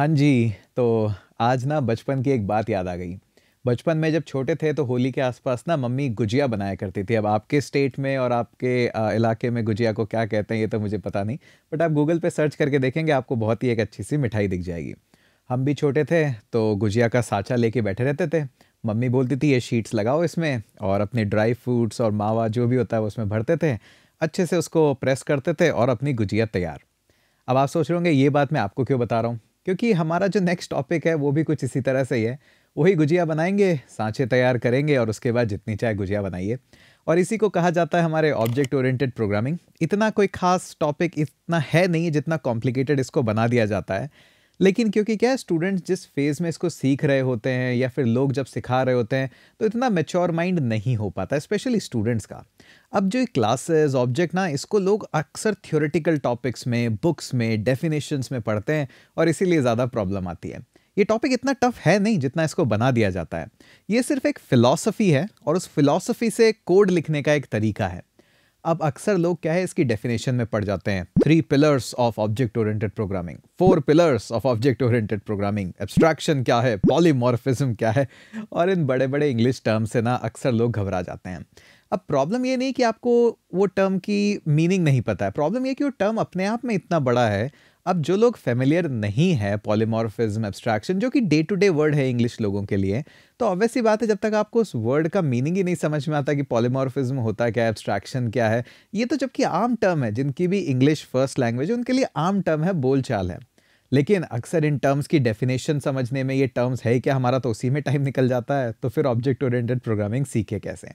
हाँ जी, तो आज ना बचपन की एक बात याद आ गई। बचपन में जब छोटे थे तो होली के आसपास ना मम्मी गुजिया बनाया करती थी। अब आपके स्टेट में और आपके इलाके में गुजिया को क्या कहते हैं ये तो मुझे पता नहीं। बट आप गूगल पे सर्च करके देखेंगे आपको बहुत ही एक अच्छी-सी मिठाई दिख जाएगी। हम भी छोटे थे तो गुजिया का साँचा लेके बैठे रहते थे। मम्मी बोलती थी ये शीट्स लगाओ इसमें और अपने ड्राई फ्रूट्स और मावा जो भी होता है वो उसमें भरते थे। अच्छे से उसको प्रेस करते थे और अपनी गुजिया तैयार। अब आप सोच रहे होंगे ये बात मैं आपको क्यों बता रहा हूँ? क्योंकि हमारा जो नेक्स्ट टॉपिक है वो भी कुछ इसी तरह से ही है। वही गुजिया बनाएँगे, साँचे तैयार करेंगे और उसके बाद जितनी चाहे गुजिया बनाइए। और इसी को कहा जाता है हमारे ऑब्जेक्ट ओरिएंटेड प्रोग्रामिंग। इतना कोई ख़ास टॉपिक इतना है नहीं जितना कॉम्प्लिकेटेड इसको बना दिया जाता है। लेकिन क्योंकि क्या है स्टूडेंट्स जिस फ़ेज़ में इसको सीख रहे होते हैं या फिर लोग जब सिखा रहे होते हैं, तो इतना मैच्योर माइंड नहीं हो पाता, स्पेशली स्टूडेंट्स का। अब जो ये क्लासेस, ऑब्जेक्ट ना इसको लोग अक्सर थ्योरेटिकल टॉपिक्स में, बुक्स में, डेफिनेशंस में पढ़ते हैं और इसीलिए ज़्यादा प्रॉब्लम आती है। ये टॉपिक इतना टफ है नहीं जितना इसको बना दिया जाता है। ये सिर्फ एक फ़िलॉसफ़ी है और उस फ़िलॉसफ़ी से कोड लिखने का एक तरीका है। अब अक्सर लोग क्या है इसकी डेफिनेशन में पड़ जाते हैं। 3 pillars of object oriented programming, 4 pillars of object oriented programming, abstraction क्या है, पॉलीमॉर्फिज्म क्या है और इन बड़े-बड़े इंग्लिश टर्म से ना अक्सर लोग घबरा जाते हैं। अब प्रॉब्लम ये नहीं कि आपको वो टर्म की मीनिंग नहीं पता है, प्रॉब्लम ये कि वो टर्म अपने आप में इतना बड़ा है। अब जो लोग फ़ैमिलियर नहीं है पॉलीमॉर्फिज्म, एब्स्ट्रैक्शन जो कि डे टू डे वर्ड है इंग्लिश लोगों के लिए, तो ऑब्वियस सी बात है जब तक आपको उस वर्ड का मीनिंग ही नहीं समझ में आता कि पॉलीमॉर्फिज्म होता क्या है, एब्स्ट्रैक्शन क्या है, ये तो जबकि आम टर्म है, जिनकी भी इंग्लिश फर्स्ट लैंग्वेज है उनके लिए आम टर्म है, बोलचाल है। लेकिन अक्सर इन टर्म्स की डेफिनेशन समझने में ये टर्म्स है क्या हमारा तो उसी में टाइम निकल जाता है, तो फिर ऑब्जेक्ट ओरिएंटेड प्रोग्रामिंग सीखे कैसे?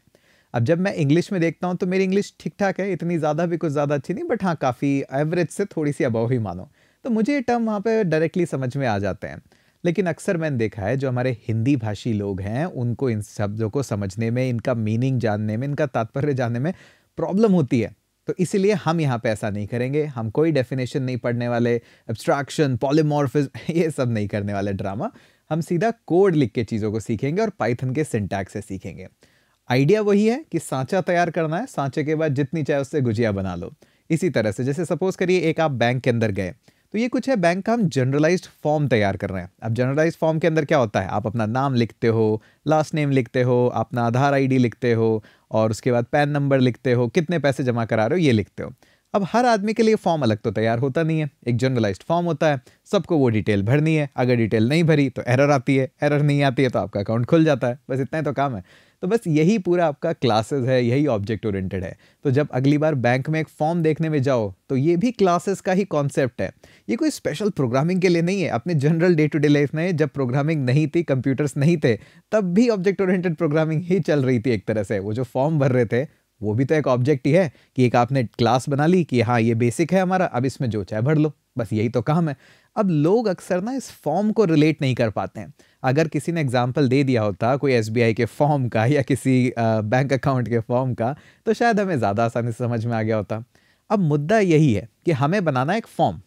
अब जब मैं इंग्लिश में देखता हूँ तो मेरी इंग्लिश ठीक-ठाक है, इतनी ज़्यादा भी कुछ ज़्यादा अच्छी नहीं बट हाँ, काफ़ी एवरेज से थोड़ी-सी अबव ही मानो। तो मुझे ये टर्म वहाँ पे डायरेक्टली समझ में आ जाते हैं। लेकिन अक्सर मैंने देखा है जो हमारे हिंदी भाषी लोग हैं, उनको इन शब्दों को समझने में, इनका मीनिंग जानने में, इनका तात्पर्य जानने में प्रॉब्लम होती है। तो इसीलिए हम यहाँ पे ऐसा नहीं करेंगे, हम कोई डेफिनेशन नहीं पढ़ने वाले, एब्स्ट्रैक्शन, पॉलीमॉर्फिज़्म ये सब नहीं करने वाले ड्रामा। हम सीधा कोड लिख के चीज़ों को सीखेंगे और पाइथन के सिंटैक्स से सीखेंगे। आइडिया वही है कि सांचा तैयार करना है, सांचे के बाद जितनी चाहे उससे गुजिया बना लो। इसी तरह से जैसे सपोज़ करिए एक आप बैंक के अंदर गए, तो ये कुछ है बैंक का हम जनरलाइज़्ड फॉर्म तैयार कर रहे हैं। अब जनरलाइज़्ड फॉर्म के अंदर क्या होता है, आप अपना नाम लिखते हो, लास्ट नेम लिखते हो, अपना आधार आईडी लिखते हो और उसके बाद पैन नंबर लिखते हो, कितने पैसे जमा करा रहे हो ये लिखते हो। अब हर आदमी के लिए फॉर्म अलग तो तैयार होता नहीं है, एक जनरलाइज़्ड फॉर्म होता है, सबको वो डिटेल भरनी है, अगर डिटेल नहीं भरी तो एरर आती है, एरर नहीं आती है तो आपका अकाउंट खुल जाता है, बस इतना ही तो काम है। तो बस यही पूरा आपका क्लासेस है, यही ऑब्जेक्ट ओरिएंटेड है। तो जब अगली बार बैंक में एक फॉर्म देखने में जाओ, तो ये भी क्लासेस का ही कॉन्सेप्ट है। ये कोई स्पेशल प्रोग्रामिंग के लिए नहीं है, अपने general day to day life में जब प्रोग्रामिंग नहीं थी, कंप्यूटर्स नहीं थे, तब भी ऑब्जेक्ट ओरिएंटेड प्रोग्रामिंग ही चल रही थी एक तरह से। वो जो फॉर्म भर रहे थे, वो भी तो एक ऑब्जेक्ट ही है कि एक आपने क्लास बना ली कि हाँ, ये बेसिक है हमारा, अब इसमें जो चाहे भर लो, बस यही तो काम है। अब लोग अक्सर ना इस फॉर्म को रिलेट नहीं कर पाते हैं। अगर किसी ने एग्जाम्पल दे दिया होता कोई एसबीआई के फॉर्म का या किसी बैंक अकाउंट के फॉर्म का, तो शायद हमें ज़्यादा आसानी से समझ में आ गया होता। अब मुद्दा यही है कि हमें बनाना एक फॉर्म,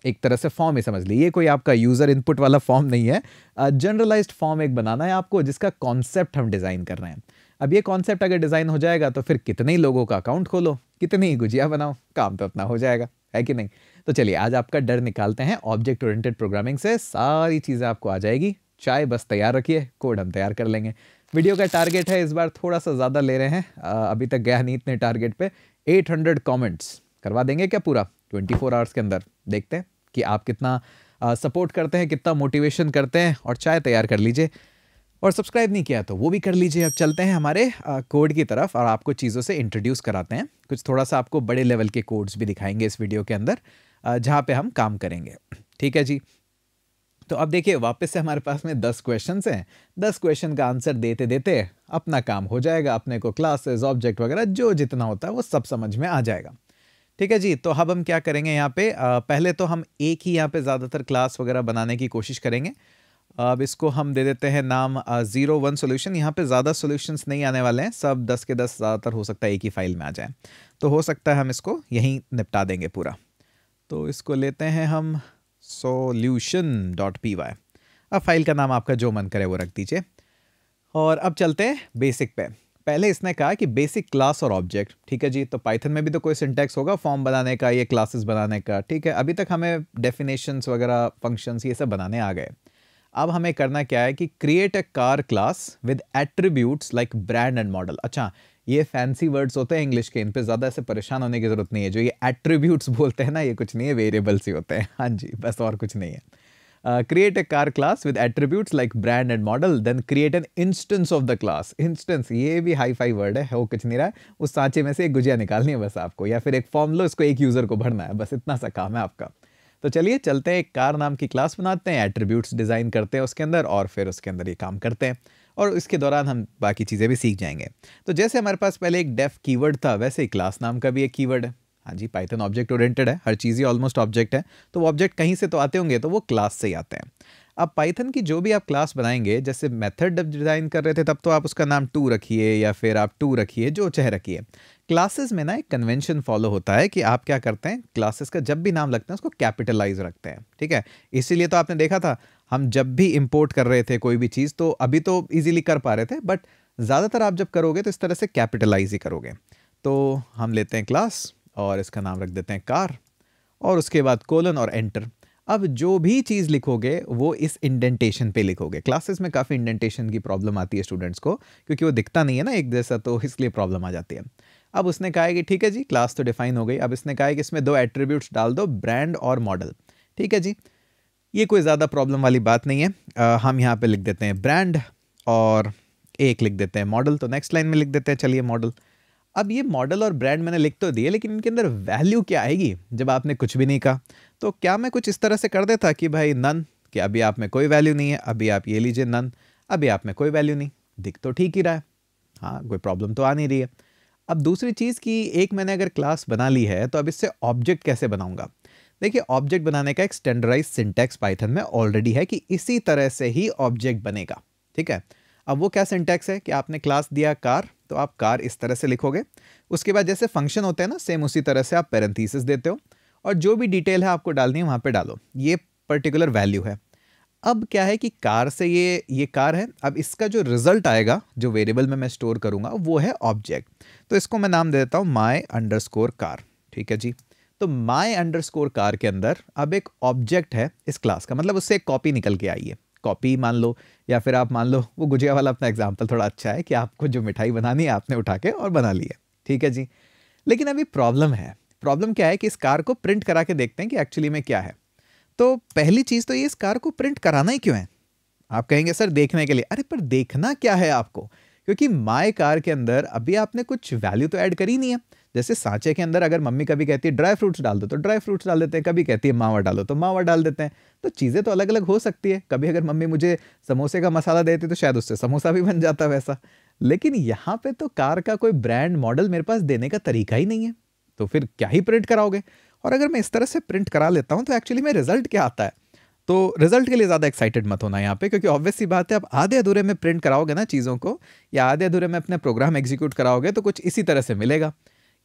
एक तरह से फॉर्म ही समझ लीजिए, ये कोई आपका यूज़र इनपुट वाला फॉर्म नहीं है। जनरलाइज्ड फॉर्म एक बनाना है आपको जिसका कॉन्सेप्ट हम डिज़ाइन कर रहे हैं। अब ये कॉन्सेप्ट अगर डिज़ाइन हो जाएगा तो फिर कितने ही लोगों का अकाउंट खोलो, कितनी ही गुजिया बनाओ, काम तो अपना हो जाएगा, है कि नहीं? तो चलिए आज आपका डर निकालते हैं ऑब्जेक्ट ओरिएंटेड प्रोग्रामिंग से, सारी चीज़ें आपको आ जाएगी। चाय बस तैयार रखिए, कोड हम तैयार कर लेंगे। वीडियो का टारगेट है इस बार थोड़ा-सा ज़्यादा ले रहे हैं, अभी तक गया नहीं इतने टारगेट पे। 800 कमेंट्स करवा देंगे क्या पूरा 24 आवर्स के अंदर? देखते हैं कि आप कितना सपोर्ट करते हैं, कितना मोटिवेशन करते हैं और चाय तैयार कर लीजिए। और सब्सक्राइब नहीं किया तो वो भी कर लीजिए। अब चलते हैं हमारे कोड की तरफ और आपको चीज़ों से इंट्रोड्यूस कराते हैं। कुछ थोड़ा-सा आपको बड़े लेवल के कोड्स भी दिखाएँगे इस वीडियो के अंदर, जहाँ पे हम काम करेंगे। ठीक है जी? तो अब देखिए वापस से हमारे पास में 10 क्वेश्चंस हैं। 10 क्वेश्चन का आंसर देते-देते अपना काम हो जाएगा। अपने को क्लासेस, ऑब्जेक्ट वगैरह जो जितना होता है वो सब समझ में आ जाएगा। ठीक है जी? तो अब हम क्या करेंगे यहाँ पे, पहले तो हम एक ही यहाँ पे ज़्यादातर क्लास वगैरह बनाने की कोशिश करेंगे। अब इसको हम दे देते हैं नाम 01 सॉल्यूशन। यहाँ पे ज़्यादा सॉल्यूशंस नहीं आने वाले हैं, सब 10 के 10 ज़्यादातर हो सकता है एक ही फाइल में आ जाए। तो हो सकता है हम इसको यहीं निपटा देंगे पूरा। तो इसको लेते हैं हम solution.py। अब फाइल का नाम आपका जो मन करे वो रख दीजिए। और अब चलते हैं बेसिक पे। पहले इसने कहा कि बेसिक क्लास और ऑब्जेक्ट, ठीक है जी। तो पाइथन में भी तो कोई सिंटैक्स होगा फॉर्म बनाने का, ये क्लासेस बनाने का, ठीक है। अभी तक हमें डेफिनेशंस वगैरह, फंक्शंस, ये सब बनाने आ गए। अब हमें करना क्या है कि create a car class with attributes like brand and model. अच्छा, ये फैंसी वर्ड्स होते हैं इंग्लिश के, इन पे ज़्यादा ऐसे परेशान होने की ज़रूरत नहीं है। जो ये एट्रीब्यूट्स बोलते हैं ना, ये कुछ नहीं है, वेरिएबल्स ही होते हैं। हाँ जी, बस और कुछ नहीं है। Create a car class with attributes like brand and model, then create an instance of the class. Instance, ये भी हाई फाई वर्ड है, हो कुछ नहीं रहा है। उस सांचे में से एक गुजिया निकालनी है बस आपको, या फिर एक फॉर्म लो, इसको एक यूज़र को भरना है, बस इतना सा काम है आपका। तो चलिए चलते हैं, एक कार नाम की क्लास बनाते हैं, एट्रीब्यूट्स डिज़ाइन करते हैं उसके अंदर, और फिर उसके अंदर ये काम करते हैं, और इसके दौरान हम बाकी चीज़ें भी सीख जाएंगे। तो जैसे हमारे पास पहले एक डेफ कीवर्ड था, वैसे ही क्लास नाम का भी एक कीवर्ड है। हाँ जी, पाइथन ऑब्जेक्ट ओरिएंटेड है, हर चीज़ ही ऑलमोस्ट ऑब्जेक्ट है, तो वो ऑब्जेक्ट कहीं से तो आते होंगे, तो वो क्लास से ही आते हैं। अब पाइथन की जो भी आप क्लास बनाएंगे, जैसे मेथड डिज़ाइन कर रहे थे तब तो आप उसका नाम टू रखिए, या फिर आप टू रखिए, जो चाहे रखिए। क्लासेस में ना एक कन्वेंशन फॉलो होता है कि आप क्या करते हैं, क्लासेस का जब भी नाम लगता है उसको कैपिटलाइज रखते हैं, ठीक है। इसीलिए तो आपने देखा था, हम जब भी इंपोर्ट कर रहे थे कोई भी चीज़, तो अभी तो ईजिली कर पा रहे थे, बट ज़्यादातर आप जब करोगे तो इस तरह से कैपिटलाइज ही करोगे। तो हम लेते हैं क्लास और इसका नाम रख देते हैं कार, और उसके बाद कोलन और एंटर। अब जो भी चीज़ लिखोगे वो इस इंडेंटेशन पे लिखोगे। क्लासेस में काफ़ी इंडेंटेशन की प्रॉब्लम आती है स्टूडेंट्स को, क्योंकि वो दिखता नहीं है ना एक जैसा, तो इसलिए प्रॉब्लम आ जाती है। अब उसने कहा है कि ठीक है जी, क्लास तो डिफाइन हो गई। अब इसने कहा है कि इसमें दो एट्रीब्यूट्स डाल दो, ब्रांड और मॉडल, ठीक है जी। ये कोई ज़्यादा प्रॉब्लम वाली बात नहीं है। हम यहाँ पे लिख देते हैं ब्रांड, और एक लिख देते हैं मॉडल। तो नेक्स्ट लाइन में लिख देते हैं, चलिए मॉडल। अब ये मॉडल और ब्रांड मैंने लिख तो दिए, लेकिन इनके अंदर वैल्यू क्या आएगी जब आपने कुछ भी नहीं कहा। तो क्या मैं कुछ इस तरह से कर देता कि भाई नन, कि अभी आप में कोई वैल्यू नहीं है, अभी आप ये लीजिए नन, अभी आप में कोई वैल्यू नहीं, दिख तो ठीक ही रहा है, हाँ कोई प्रॉब्लम तो आ नहीं रही है। अब दूसरी चीज़ कि एक मैंने अगर क्लास बना ली है, तो अब इससे ऑब्जेक्ट कैसे बनाऊंगा। देखिए, ऑब्जेक्ट बनाने का एक स्टैंडर्डाइज सिंटैक्स पाइथन में ऑलरेडी है कि इसी तरह से ही ऑब्जेक्ट बनेगा, ठीक है। अब वो क्या सिंटैक्स है कि आपने क्लास दिया कार, तो आप कार इस तरह से लिखोगे। उसके बाद जैसे फंक्शन होते हैं ना, सेम उसी तरह से आप पैरेंथेसिस देते हो, और जो भी डिटेल है आपको डालनी है वहाँ पे डालो। ये पर्टिकुलर वैल्यू है। अब क्या है कि कार से ये कार है, अब इसका जो रिजल्ट आएगा, जो वेरिएबल में मैं स्टोर करूँगा, वो है ऑब्जेक्ट। तो इसको मैं नाम दे देता हूँ माई अंडरस्कोर कार, ठीक है जी। तो माई अंडरस्कोर कार के अंदर अब एक ऑब्जेक्ट है इस क्लास का, मतलब उससे एक कॉपी निकल के आई है। कॉपी मान लो, या फिर आप मान लो, वो गुजिया वाला अपना एग्जाम्पल थोड़ा अच्छा है कि आपको जो मिठाई बनानी है आपने उठा के और बना ली है, ठीक है जी। लेकिन अभी प्रॉब्लम है। प्रॉब्लम क्या है कि इस कार को प्रिंट करा के देखते हैं कि एक्चुअली में क्या है। तो पहली चीज़ तो ये, इस कार को प्रिंट कराना ही क्यों है। आप कहेंगे सर देखने के लिए, अरे पर देखना क्या है आपको, क्योंकि माय कार के अंदर अभी आपने कुछ वैल्यू तो ऐड करी नहीं है। जैसे सांचे के अंदर अगर मम्मी कभी कहती है ड्राई फ्रूट्स डाल दो, तो ड्राई फ्रूट्स डाल देते हैं, कभी कहती है मावा डालो तो मावा डाल देते हैं। तो चीज़ें तो अलग अलग हो सकती है। कभी अगर मम्मी मुझे समोसे का मसाला देती तो शायद उससे समोसा भी बन जाता वैसा। लेकिन यहाँ पे तो कार का कोई ब्रांड मॉडल मेरे पास देने का तरीका ही नहीं है, तो फिर क्या ही प्रिंट कराओगे। और अगर मैं इस तरह से प्रिंट करा लेता हूँ तो एक्चुअली में रिजल्ट क्या आता है। तो रिजल्ट के लिए ज़्यादा एक्साइटेड मत होना यहाँ पे, क्योंकि ऑब्वियस सी बात है, आप आधे अधूरे में प्रिंट कराओगे ना चीज़ों को, या आधे अधूरे में अपने प्रोग्राम एग्जीक्यूट कराओगे, तो कुछ इसी तरह से मिलेगा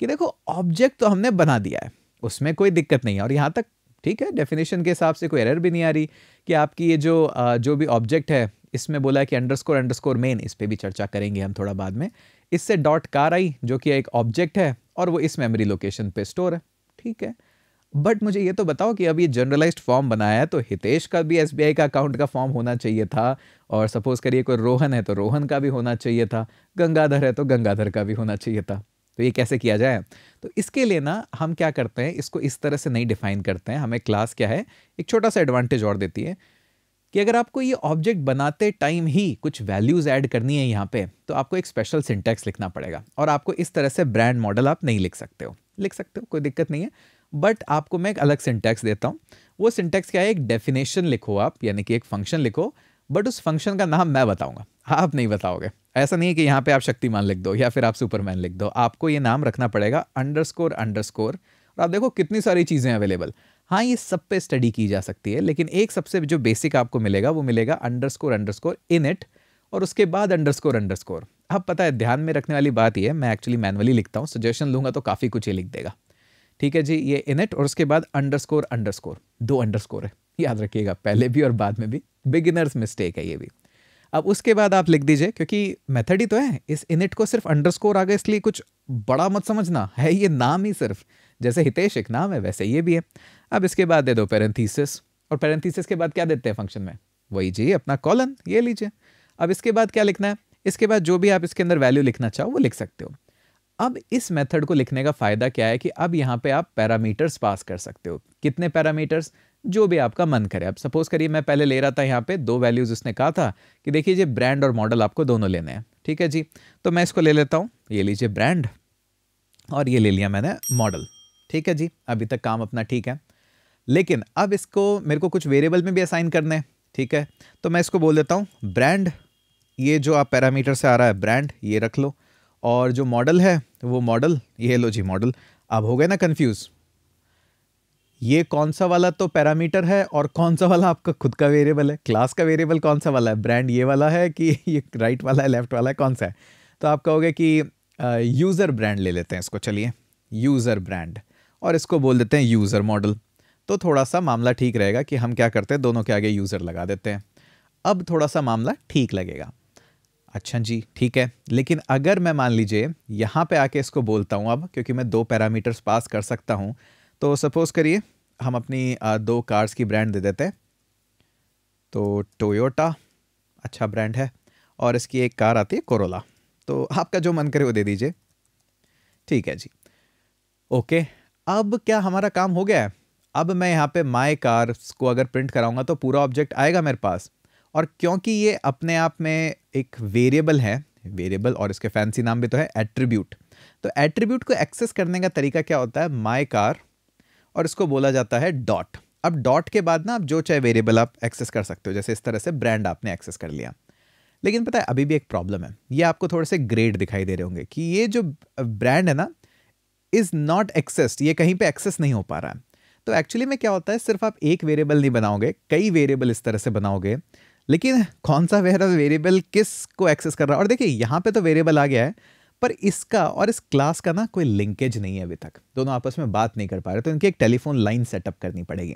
कि देखो ऑब्जेक्ट तो हमने बना दिया है, उसमें कोई दिक्कत नहीं है, और यहाँ तक ठीक है, डेफिनेशन के हिसाब से कोई एरर भी नहीं आ रही कि आपकी ये जो भी ऑब्जेक्ट है, इसमें बोला है कि अंडरस्कोर अंडरस्कोर मेन, इस पर भी चर्चा करेंगे हम थोड़ा बाद में। इससे डॉट कार आई, जो कि एक ऑब्जेक्ट है, और वो इस मेमोरी लोकेशन पे स्टोर है, ठीक है। बट मुझे ये तो बताओ कि अब ये जनरलाइज्ड फॉर्म बनाया है, तो हितेश का भी एसबीआई का अकाउंट का फॉर्म होना चाहिए था, और सपोज करिए कोई रोहन है तो रोहन का भी होना चाहिए था, गंगाधर है तो गंगाधर का भी होना चाहिए था। तो ये कैसे किया जाए। तो इसके लिए ना हम क्या करते हैं, इसको इस तरह से नहीं डिफाइन करते हैं। हमें क्लास क्या है, एक छोटा सा एडवांटेज और देती है कि अगर आपको ये ऑब्जेक्ट बनाते टाइम ही कुछ वैल्यूज ऐड करनी है यहाँ पे, तो आपको एक स्पेशल सिंटैक्स लिखना पड़ेगा, और आपको इस तरह से ब्रांड मॉडल आप नहीं लिख सकते हो। लिख सकते हो, कोई दिक्कत नहीं है, बट आपको मैं एक अलग सिंटैक्स देता हूँ। वो सिंटैक्स क्या है, एक डेफिनेशन लिखो आप, यानी कि एक फंक्शन लिखो, बट उस फंक्शन का नाम मैं बताऊंगा, आप नहीं बताओगे। ऐसा नहीं है कि यहाँ पे आप शक्तिमान लिख दो या फिर आप सुपरमैन लिख दो, आपको ये नाम रखना पड़ेगा अंडरस्कोर अंडरस्कोर। और आप देखो कितनी सारी चीज़ें अवेलेबल। हाँ, ये सब पे स्टडी की जा सकती है, लेकिन एक सबसे जो बेसिक आपको मिलेगा वो मिलेगा अंडरस्कोर अंडरस्कोर इनिट, और उसके बाद अंडरस्कोर अंडरस्कोर। अब पता है, ध्यान में रखने वाली बात ये है, मैं एक्चुअली मैनुअली लिखता हूँ, सजेशन लूंगा तो काफ़ी कुछ ये लिख देगा, ठीक है जी। ये इनिट और उसके बाद अंडरस्कोर अंडरस्कोर, 2 अंडरस्कोर है, याद रखिएगा, पहले भी और बाद में भी। बिगिनर्स मिस्टेक है ये भी। अब उसके बाद आप लिख दीजिए, क्योंकि मेथड ही तो है, इस इनिट को सिर्फ अंडरस्कोर आ गया इसलिए कुछ बड़ा मत समझना, है ये नाम ही सिर्फ, जैसे हितेश एक नाम है वैसे ये भी है। अब इसके बाद दे दो पैरेंथीसिस, और पैरेंथीसिस के बाद क्या देते हैं फंक्शन में, वही जी अपना कॉलन, ये लीजिए। अब इसके बाद क्या लिखना है, इसके बाद जो भी आप इसके अंदर वैल्यू लिखना चाहो वो लिख सकते हो। अब इस मेथड को लिखने का फायदा क्या है कि अब यहाँ पे आप पैरामीटर्स पास कर सकते हो। कितने पैरामीटर्स, जो भी आपका मन करे। अब सपोज करिए मैं पहले ले रहा था यहाँ पे 2 वैल्यूज, उसने कहा था कि देखिए जी ब्रांड और मॉडल आपको दोनों लेने हैं, ठीक है जी। तो मैं इसको ले लेता हूँ, ये लीजिए ब्रांड, और ये ले लिया मैंने मॉडल, ठीक है जी। अभी तक काम अपना ठीक है, लेकिन अब इसको मेरे को कुछ वेरिएबल में भी असाइन करने हैं, ठीक है। तो मैं इसको बोल देता हूँ ब्रांड, ये जो आप पैरामीटर से आ रहा है ब्रांड, ये रख लो, और जो मॉडल है वो मॉडल, ये लो जी मॉडल। अब हो गए ना कंफ्यूज, ये कौन सा वाला तो पैरामीटर है और कौन सा वाला आपका खुद का वेरिएबल है, क्लास का वेरिएबल कौन सा वाला है, ब्रांड ये वाला है कि ये राइट वाला है, लेफ्ट वाला है, कौन सा है। तो आप कहोगे कि यूज़र ब्रांड ले लेते हैं इसको, चलिए यूज़र ब्रांड, और इसको बोल देते हैं यूज़र मॉडल। तो थोड़ा सा मामला ठीक रहेगा कि हम क्या करते हैं, दोनों के आगे यूज़र लगा देते हैं। अब थोड़ा सा मामला ठीक लगेगा। अच्छा जी ठीक है, लेकिन अगर मैं मान लीजिए यहाँ पे आके इसको बोलता हूँ अब, क्योंकि मैं 2 पैरामीटर्स पास कर सकता हूँ, तो सपोज करिए हम अपनी 2 कार्स की ब्रांड दे देते हैं। तो टोयोटा अच्छा ब्रांड है, और इसकी एक कार आती है कोरोला, तो आपका जो मन करे वो दे दीजिए, ठीक है जी। ओके, अब क्या हमारा काम हो गया है। अब मैं यहाँ पे माई कार्स को अगर प्रिंट कराऊंगा तो पूरा ऑब्जेक्ट आएगा मेरे पास, और क्योंकि ये अपने आप में एक वेरिएबल है, वेरिएबल और इसके फैंसी नाम भी तो है एट्रीब्यूट, तो एट्रीब्यूट को एक्सेस करने का तरीका क्या होता है, माई कार, और इसको बोला जाता है डॉट। अब डॉट के बाद ना आप जो चाहे वेरिएबल आप एक्सेस कर सकते हो, जैसे इस तरह से ब्रांड आपने एक्सेस कर लिया। लेकिन पता है अभी भी एक प्रॉब्लम है, ये आपको थोड़े से ग्रेड दिखाई दे रहे होंगे कि ये जो ब्रांड है ना इज नॉट एक्सेस्ड, ये कहीं पे एक्सेस नहीं हो पा रहा है। तो एक्चुअली में क्या होता है, सिर्फ आप एक वेरिएबल नहीं बनाओगे, कई वेरिएबल इस तरह से बनाओगे, लेकिन कौन सा वेरिएबल किस को एक्सेस कर रहा है। और देखिए यहाँ पे तो वेरिएबल आ गया है, पर इसका और इस क्लास का ना कोई लिंकेज नहीं है अभी तक, दोनों आपस में बात नहीं कर पा रहे, तो इनकी एक टेलीफोन लाइन सेटअप करनी पड़ेगी।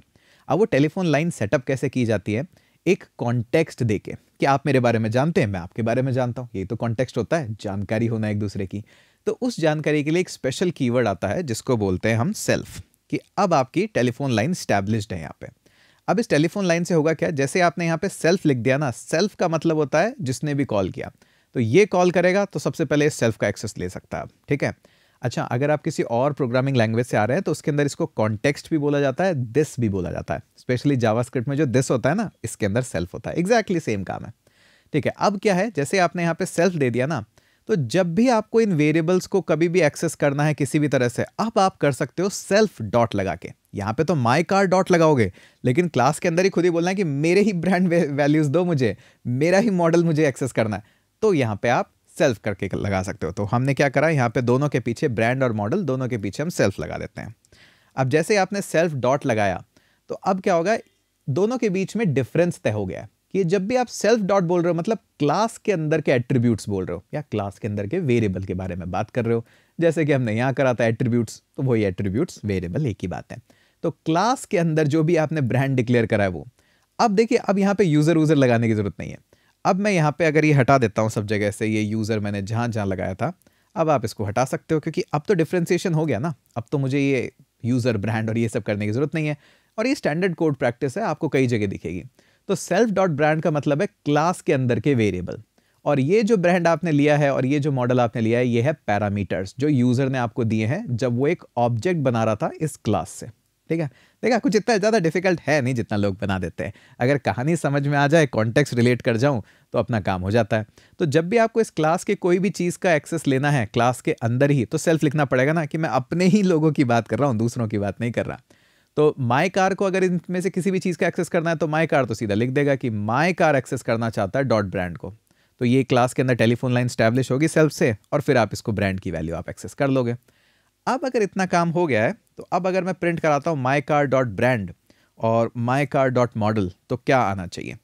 अब वो टेलीफोन लाइन सेटअप कैसे की जाती है, एक कॉन्टेक्स्ट देके कि आप मेरे बारे में जानते हैं, मैं आपके बारे में जानता हूँ, ये तो कॉन्टेक्स्ट होता है, जानकारी होना एक दूसरे की। तो उस जानकारी के लिए एक स्पेशल कीवर्ड आता है जिसको बोलते हैं हम सेल्फ, कि अब आपकी टेलीफोन लाइन स्टैब्लिश्ड है यहाँ पे। अब इस टेलीफोन लाइन से होगा क्या, जैसे आपने यहाँ पे सेल्फ लिख दिया ना, सेल्फ का मतलब होता है जिसने भी कॉल किया, तो ये कॉल करेगा तो सबसे पहले इस सेल्फ का एक्सेस ले सकता है, ठीक है। अच्छा, अगर आप किसी और प्रोग्रामिंग लैंग्वेज से आ रहे हैं तो उसके अंदर इसको कॉन्टेक्स्ट भी बोला जाता है, दिस भी बोला जाता है, स्पेशली जावास्क्रिप्ट में जो दिस होता है ना, इसके अंदर सेल्फ होता है, एग्जैक्टली सेम काम है, ठीक है। अब क्या है, जैसे आपने यहाँ पे सेल्फ दे दिया ना, तो जब भी आपको इन वेरिएबल्स को कभी भी एक्सेस करना है किसी भी तरह से, अब आप कर सकते हो सेल्फ डॉट लगा के। यहाँ पे तो माई कार डॉट लगाओगे, लेकिन क्लास के अंदर ही खुद ही बोलना है कि मेरे ही ब्रांड वैल्यूज दो मुझे, मेरा ही मॉडल मुझे एक्सेस करना है, तो यहाँ पे आप सेल्फ करके लगा सकते हो। तो हमने क्या करा, यहाँ पे दोनों के पीछे ब्रांड और मॉडल दोनों के पीछे हम सेल्फ लगा देते हैं। अब जैसे आपने सेल्फ डॉट लगाया, तो अब क्या होगा, दोनों के बीच में डिफरेंस तय हो गया है कि जब भी आप सेल्फ डॉट बोल रहे हो मतलब क्लास के अंदर के एट्रीब्यूट्स बोल रहे हो या क्लास के अंदर के वेरिएबल के बारे में बात कर रहे हो, जैसे कि हमने यहाँ करा था एट्रीब्यूट्स, तो वही एट्रीब्यूट्स वेरिएबल एक ही बात है। तो क्लास के अंदर जो भी आपने ब्रांड डिक्लेयर करा है वो, अब देखिए अब यहाँ पे यूजर यूजर लगाने की जरूरत नहीं है। अब मैं यहाँ पे अगर ये हटा देता हूँ सब जगह से, ये यूजर मैंने जहाँ जहाँ लगाया था, अब आप इसको हटा सकते हो, क्योंकि अब तो डिफ्रेंसिएशन हो गया ना, अब तो मुझे ये यूजर ब्रांड और ये सब करने की जरूरत नहीं है, और ये स्टैंडर्ड कोड प्रैक्टिस है, आपको कई जगह दिखेगी। तो सेल्फ डॉट ब्रांड का मतलब है क्लास के अंदर के वेरिएबल, और ये जो ब्रांड आपने लिया है और ये जो मॉडल आपने लिया है, ये है पैरामीटर्स जो यूजर ने आपको दिए हैं जब वो एक ऑब्जेक्ट बना रहा था इस क्लास से, ठीक है। देखा, कुछ इतना ज़्यादा डिफिकल्ट है नहीं जितना लोग बना देते हैं। अगर कहानी समझ में आ जाए, कॉन्टेक्स्ट रिलेट कर जाऊं, तो अपना काम हो जाता है। तो जब भी आपको इस क्लास के कोई भी चीज़ का एक्सेस लेना है क्लास के अंदर ही, तो सेल्फ लिखना पड़ेगा ना, कि मैं अपने ही लोगों की बात कर रहा हूँ, दूसरों की बात नहीं कर रहा। तो माई कार को अगर इनमें से किसी भी चीज़ का एक्सेस करना है, तो माई कार तो सीधा लिख देगा कि माई कार एक्सेस करना चाहता है डॉट ब्रांड को, तो ये क्लास के अंदर टेलीफोन लाइन स्टैब्लिश होगी सेल्फ से, और फिर आप इसको ब्रांड की वैल्यू आप एक्सेस कर लोगे। अब अगर इतना काम हो गया है, तो अब अगर मैं प्रिंट कराता हूँ माई कार डॉट ब्रांड और माई कार डॉट मॉडल, तो क्या आना चाहिए,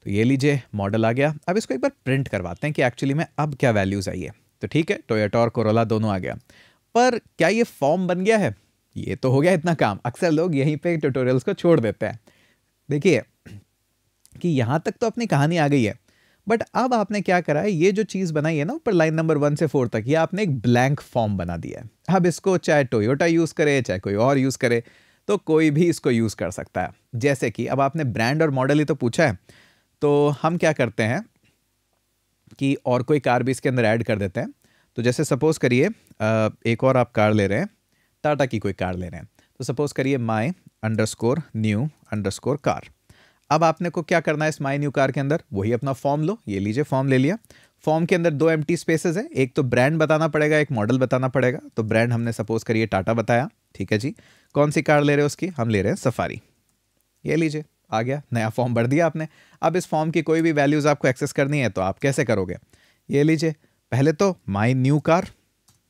तो ये लीजिए मॉडल आ गया। अब इसको एक बार प्रिंट करवाते हैं कि एक्चुअली में अब क्या वैल्यूज आई है। तो ठीक है, टोयोटा और कोरोला दोनों आ गया, पर क्या ये फॉर्म बन गया है, ये तो हो गया इतना काम। अक्सर लोग यहीं पे ट्यूटोरियल्स को छोड़ देते हैं। देखिए कि यहाँ तक तो अपनी कहानी आ गई है, बट अब आपने क्या करा है, ये जो चीज़ बनाई है ना ऊपर लाइन नंबर 1 से 4 तक, ये आपने एक ब्लैंक फॉर्म बना दिया है। अब इसको चाहे टोयोटा यूज़ करे, चाहे कोई और यूज़ करे, तो कोई भी इसको यूज़ कर सकता है। जैसे कि अब आपने ब्रांड और मॉडल ही तो पूछा है, तो हम क्या करते हैं कि और कोई कार भी इसके अंदर ऐड कर देते हैं। तो जैसे सपोज़ करिए एक और आप कार ले रहे हैं, टाटा की कोई कार ले रहे हैं, तो सपोज़ करिए माई अंडरस्कोर न्यू अंडरस्कोर कार। अब आपने को क्या करना है इस माई न्यू कार के अंदर, वही अपना फॉर्म लो, ये लीजिए फॉर्म ले लिया। फॉर्म के अंदर 2 एम्प्टी स्पेसेस है, एक तो ब्रांड बताना पड़ेगा, एक मॉडल बताना पड़ेगा। तो ब्रांड हमने सपोज करिए टाटा बताया, ठीक है जी। कौन सी कार ले रहे हो उसकी, हम ले रहे हैं सफारी। ये लीजिए आ गया, नया फॉर्म भर दिया आपने। अब इस फॉर्म की कोई भी वैल्यूज़ आपको एक्सेस करनी है तो आप कैसे करोगे, ये लीजिए पहले तो माई न्यू कार,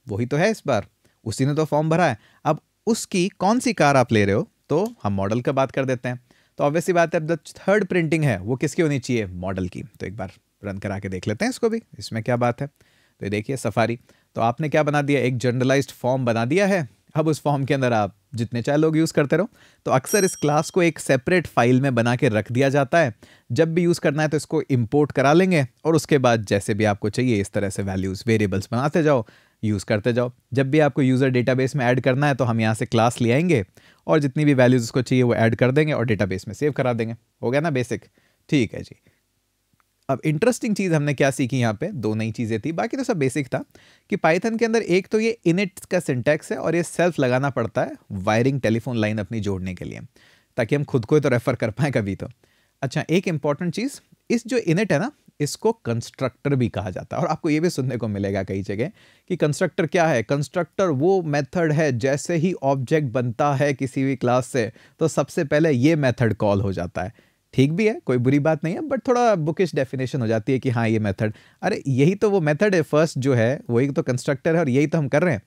वही तो है इस बार, उसी ने तो फॉर्म भरा है। अब उसकी कौन सी कार आप ले रहे हो, तो हम मॉडल का बात कर देते हैं। तो ऑब्वियसली बात है, अब द थर्ड प्रिंटिंग है वो किसकी होनी चाहिए, मॉडल की। तो एक बार रन करा के देख लेते हैं इसको भी, इसमें क्या बात है। तो ये देखिए सफारी, तो आपने क्या बना दिया, एक जनरलाइज्ड फॉर्म बना दिया है। अब उस फॉर्म के अंदर आप जितने चाहे लोग यूज़ करते रहो। तो अक्सर इस क्लास को एक सेपरेट फाइल में बना के रख दिया जाता है, जब भी यूज़ करना है तो इसको इंपोर्ट करा लेंगे और उसके बाद जैसे भी आपको चाहिए इस तरह से वैल्यूज़ वेरिएबल्स बनाते जाओ, यूज़ करते जाओ। जब भी आपको यूज़र डेटाबेस में ऐड करना है तो हम यहाँ से क्लास ले आएंगे और जितनी भी वैल्यूज़ उसको चाहिए वो ऐड कर देंगे और डेटाबेस में सेव करा देंगे। हो गया ना बेसिक, ठीक है जी। अब इंटरेस्टिंग चीज़ हमने क्या सीखी यहाँ पे, 2 नई चीज़ें थी, बाकी तो सब बेसिक था। कि पाइथन के अंदर एक तो ये इनिट का सिंटैक्स है और ये सेल्फ लगाना पड़ता है वायरिंग टेलीफोन लाइन अपनी जोड़ने के लिए, ताकि हम खुद को तो रेफर कर पाएँ कभी तो। अच्छा, एक इंपॉर्टेंट चीज़, इस जो इनिट है ना, इसको कंस्ट्रक्टर भी कहा जाता है। और आपको ये भी सुनने को मिलेगा कई जगह कि कंस्ट्रक्टर क्या है, कंस्ट्रक्टर वो मेथड है जैसे ही ऑब्जेक्ट बनता है किसी भी क्लास से तो सबसे पहले ये मेथड कॉल हो जाता है। ठीक भी है, कोई बुरी बात नहीं है, बट थोड़ा बुकिश डेफिनेशन हो जाती है कि हाँ ये मेथड, अरे यही तो वो मेथड है, फर्स्ट जो है वही तो कंस्ट्रक्टर है और यही तो हम कर रहे हैं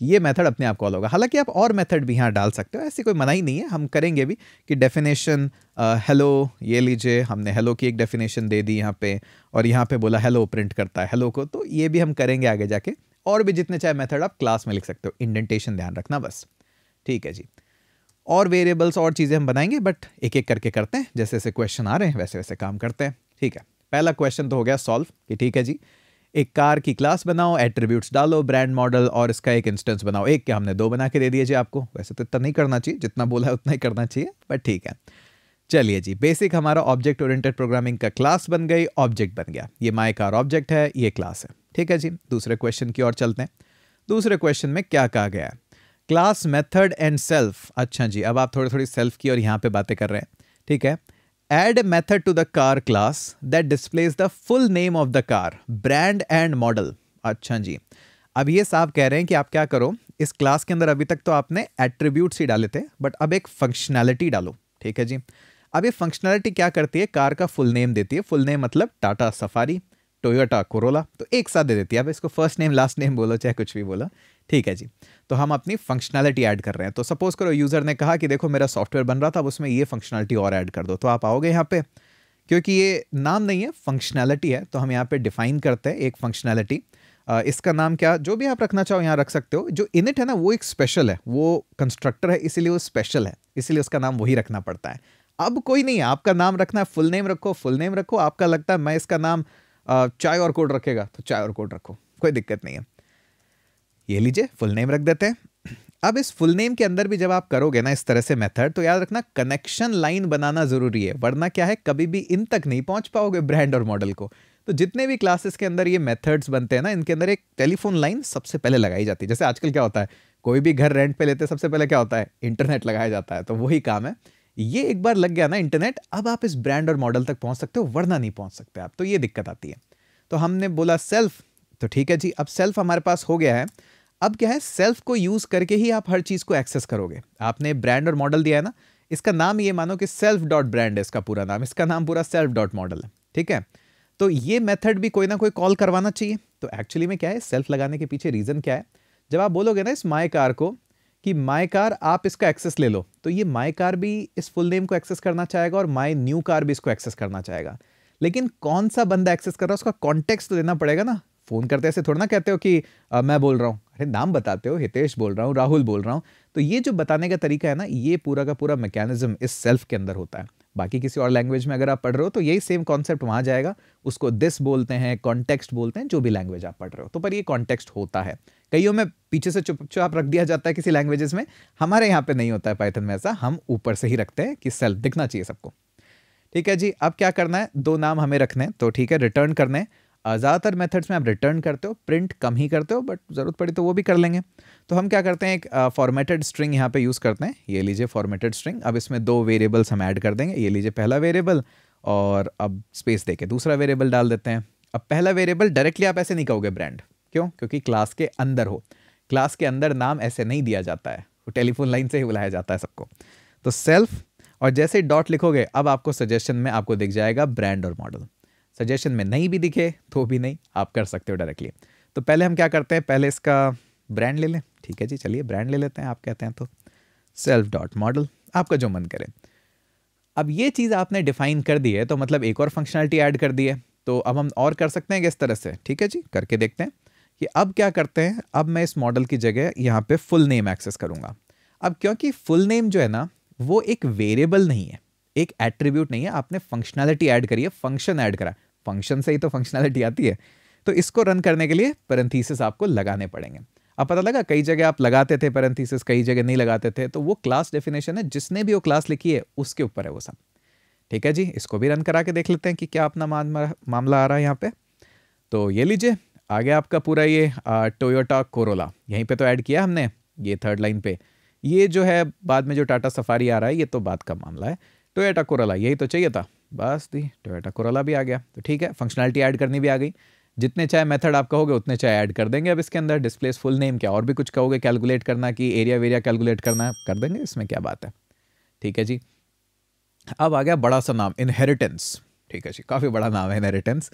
कि ये मेथड अपने आप कॉल होगा। हालांकि आप और मेथड भी यहाँ डाल सकते हो, ऐसी कोई मनाही नहीं है, हम करेंगे भी कि डेफिनेशन हेलो, ये लीजिए हमने हेलो की एक डेफिनेशन दे दी यहाँ पे, और यहाँ पे बोला हेलो प्रिंट करता है हेलो को, तो ये भी हम करेंगे आगे जाके। और भी जितने चाहे मेथड आप क्लास में लिख सकते हो, इंडेंटेशन ध्यान रखना बस, ठीक है जी। और वेरिएबल्स और चीज़ें हम बनाएंगे, बट एक एक करके करते हैं, जैसे जैसे क्वेश्चन आ रहे हैं वैसे वैसे काम करते हैं, ठीक है। पहला क्वेश्चन तो हो गया सॉल्व कि ठीक है जी, एक कार की क्लास बनाओ, एट्रीब्यूट्स डालो, ब्रांड मॉडल और इसका एक इंस्टेंस बनाओ। एक क्या हमने 2 बना के दे दिए जी आपको, वैसे तो इतना नहीं करना चाहिए, जितना बोला है उतना ही करना चाहिए, बट ठीक है। चलिए जी, बेसिक हमारा ऑब्जेक्ट ओरिएंटेड प्रोग्रामिंग का क्लास बन गई, ऑब्जेक्ट बन गया, ये माई कार ऑब्जेक्ट है, ये क्लास है, ठीक है जी। दूसरे क्वेश्चन की ओर चलते हैं। दूसरे क्वेश्चन में क्या कहा गया है, क्लास मेथड एंड सेल्फ। अच्छा जी, अब आप थोड़ी थोड़ी सेल्फ की और यहाँ पे बातें कर रहे हैं, ठीक है। Add a method to the car class that displays the full name of the car, brand and model। अच्छा जी, अब ये साहब कह रहे हैं कि आप क्या करो, इस क्लास के अंदर अभी तक तो आपने एट्रीब्यूट्स ही डाले थे, बट अब एक फंक्शनैलिटी डालो, ठीक है जी। अब ये फंक्शनैलिटी क्या करती है, कार का फुल नेम देती है। फुल नेम मतलब टाटा सफारी, टोयोटा कोरोला, तो एक साथ दे देती है। अब इसको फर्स्ट नेम लास्ट नेम बोलो चाहे कुछ भी बोलो, ठीक है जी। तो हम अपनी फंक्शनैलिटी ऐड कर रहे हैं। तो सपोज करो यूज़र ने कहा कि देखो मेरा सॉफ्टवेयर बन रहा था, अब उसमें ये फंक्शनैलिटी और ऐड कर दो, तो आप आओगे यहाँ पे, क्योंकि ये नाम नहीं है फंक्शनैलिटी है, तो हम यहाँ पे डिफाइन करते हैं एक फंक्शनैलिटी। इसका नाम क्या, जो भी आप रखना चाहो यहाँ रख सकते हो। जो इनिट है ना वो एक स्पेशल है, वो कंस्ट्रक्टर है इसीलिए वो स्पेशल है, इसीलिए उसका नाम वही रखना पड़ता है। अब कोई नहीं है, आपका नाम रखना है, फुल नेम रखो, फुल नेम रखो। आपका लगता है मैं इसका नाम चाय और कोड रखेगा तो चाय और कोड रखो, कोई दिक्कत नहीं है। ये लीजिए फुल नेम रख देते हैं। अब इस फुल नेम के अंदर भी जब आप करोगे ना इस तरह से मेथड, तो याद रखना कनेक्शन लाइन बनाना जरूरी है, वरना क्या है कभी भी इन तक नहीं पहुंच पाओगे ब्रांड और मॉडल को। तो जितने भी क्लासेस के अंदर ये मेथड्स बनते हैं ना, इनके अंदर एक टेलीफोन लाइन सबसे पहले लगाई जाती है। जैसे आजकल क्या होता है, कोई भी घर रेंट पे लेते सबसे पहले क्या होता है, इंटरनेट लगाया जाता है, तो वही काम है। ये एक बार लग गया ना इंटरनेट, अब आप इस ब्रांड और मॉडल तक पहुंच सकते हो, वरना नहीं पहुंच सकते आप, तो ये दिक्कत आती है। तो हमने बोला सेल्फ, तो ठीक है जी, अब सेल्फ हमारे पास हो गया है। अब क्या है, सेल्फ को यूज करके ही आप हर चीज को एक्सेस करोगे। आपने ब्रांड और मॉडल दिया है ना, इसका नाम ये मानो कि सेल्फ डॉट ब्रांड है इसका पूरा नाम, इसका नाम पूरा सेल्फ डॉट मॉडल है, ठीक है। तो ये मेथड भी कोई ना कोई कॉल करवाना चाहिए। तो एक्चुअली में क्या है, सेल्फ लगाने के पीछे रीजन क्या है, जब आप बोलोगे ना इस माई कार को कि माई कार आप इसका एक्सेस ले लो, तो ये माई कार भी इस फुल नेम को एक्सेस करना चाहेगा और माई न्यू कार भी इसको एक्सेस करना चाहेगा। लेकिन कौन सा बंदा एक्सेस कर रहा है उसका कॉन्टेक्स्ट तो देना पड़ेगा ना। फोन करते ऐसे थोड़ा ना कहते हो कि मैं बोल रहा हूँ, अरे नाम बताते हो, हितेश बोल रहा हूँ, राहुल बोल रहा हूँ। तो ये जो बताने का तरीका है ना, ये पूरा का पूरा मैकेनिज्म इस सेल्फ के अंदर होता है। बाकी किसी और लैंग्वेज में अगर आप पढ़ रहे हो तो यही सेम कॉन्सेप्ट वहाँ जाएगा, उसको दिस बोलते हैं, कॉन्टेक्स्ट बोलते हैं, जो भी लैंग्वेज आप पढ़ रहे हो, तो पर ये कॉन्टेक्स्ट होता है। कईयों में पीछे से चुपचाप रख दिया जाता है किसी लैंग्वेजेस में, हमारे यहाँ पे नहीं होता है पाइथन में ऐसा, हम ऊपर से ही रखते हैं कि सेल्फ दिखना चाहिए सबको। ठीक है जी, अब क्या करना है, दो नाम हमें रखने हैं, तो ठीक है रिटर्न करने हैं। ज़्यादातर मेथड्स में आप रिटर्न करते हो, प्रिंट कम ही करते हो, बट ज़रूरत पड़ी तो वो भी कर लेंगे। तो हम क्या करते हैं, एक फॉर्मेटेड स्ट्रिंग यहाँ पे यूज़ करते हैं, ये लीजिए फॉर्मेटेड स्ट्रिंग। अब इसमें दो वेरिएबल्स हम ऐड कर देंगे, ये लीजिए पहला वेरिएबल, और अब स्पेस देके दूसरा वेरिएबल डाल देते हैं। अब पहला वेरिएबल डायरेक्टली आप ऐसे नहीं कहोगे ब्रांड, क्यों, क्योंकि क्लास के अंदर हो, क्लास के अंदर नाम ऐसे नहीं दिया जाता है, वो टेलीफोन लाइन से ही बुलाया जाता है सबको। तो सेल्फ, और जैसे ही डॉट लिखोगे अब आपको सजेशन में आपको दिख जाएगा ब्रांड और मॉडल। सजेशन में नहीं भी दिखे तो भी नहीं, आप कर सकते हो डायरेक्टली। तो पहले हम क्या करते हैं, पहले इसका ब्रांड ले लें। ठीक है जी, चलिए ब्रांड ले लेते हैं, आप कहते हैं तो सेल्फ डॉट मॉडल, आपका जो मन करे। अब ये चीज़ आपने डिफाइन कर दी है तो मतलब एक और फंक्शनलिटी ऐड कर दी है, तो अब हम और कर सकते हैं किस तरह से। ठीक है जी, करके देखते हैं कि अब क्या करते हैं। अब मैं इस मॉडल की जगह यहाँ पे फुल नेम एक्सेस करूँगा। अब क्योंकि फुल नेम जो है ना वो एक वेरिएबल नहीं है, एक एट्रीब्यूट नहीं है, आपने फंक्शनैलिटी ऐड करी है, फंक्शन ऐड करा, फंक्शन से ही तो फंक्शनैलिटी आती है। तो इसको रन करने के लिए पैरेंथेसिस आपको लगाने पड़ेंगे। अब पता लगा कई जगह आप लगाते थे पैरेंथेसिस, कई जगह नहीं लगाते थे, तो वो क्लास डेफिनेशन है, जिसने भी वो क्लास लिखी है उसके ऊपर है वो सब। ठीक है जी, इसको भी रन करा के देख लेते हैं कि क्या अपना मामला आ रहा है यहाँ पे। तो ये लीजिए आ गया आपका पूरा ये टोयोटा कोरोला, यहीं पे तो ऐड किया हमने, ये थर्ड लाइन पे। ये जो है बाद में जो टाटा सफारी आ रहा है ये तो बात का मामला है, टोयोटा कोरोला यही तो चाहिए था, बस दी टोयोटा कोरोला भी आ गया। तो ठीक है, फंक्शनैलिटी ऐड करनी भी आ गई, जितने चाहे मेथड आप कहोगे उतने चाहे ऐड कर देंगे। अब इसके अंदर डिस्प्लेस फुल नेम, क्या और भी कुछ कहोगे कैलकुलेट करना कि एरिया वेरिया कैलकुलेट करना, कर देंगे, इसमें क्या बात है। ठीक है जी, अब आ गया बड़ा सा नाम, इनहेरिटेंस। ठीक है जी, काफ़ी बड़ा नाम है इनहेरिटेंस।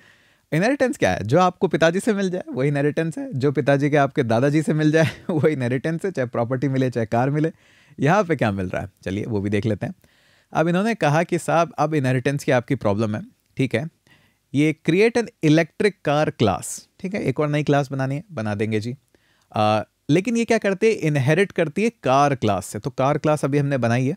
इनहेरिटेंस क्या है, जो आपको पिताजी से मिल जाए वही इनहेरिटेंस है, जो पिताजी के आपके दादाजी से मिल जाए वही इनहेरिटेंस है, चाहे प्रॉपर्टी मिले चाहे कार मिले। यहाँ पे क्या मिल रहा है, चलिए वो भी देख लेते हैं। अब इन्होंने कहा कि साहब अब इनहेरिटेंस की आपकी प्रॉब्लम है। ठीक है, ये create an electric car class. ठीक है, एक और नई क्लास बनानी है, बना देंगे जी। लेकिन ये क्या करती है, इनहेरिट करती है कार क्लास से, तो कार क्लास अभी हमने बनाई है।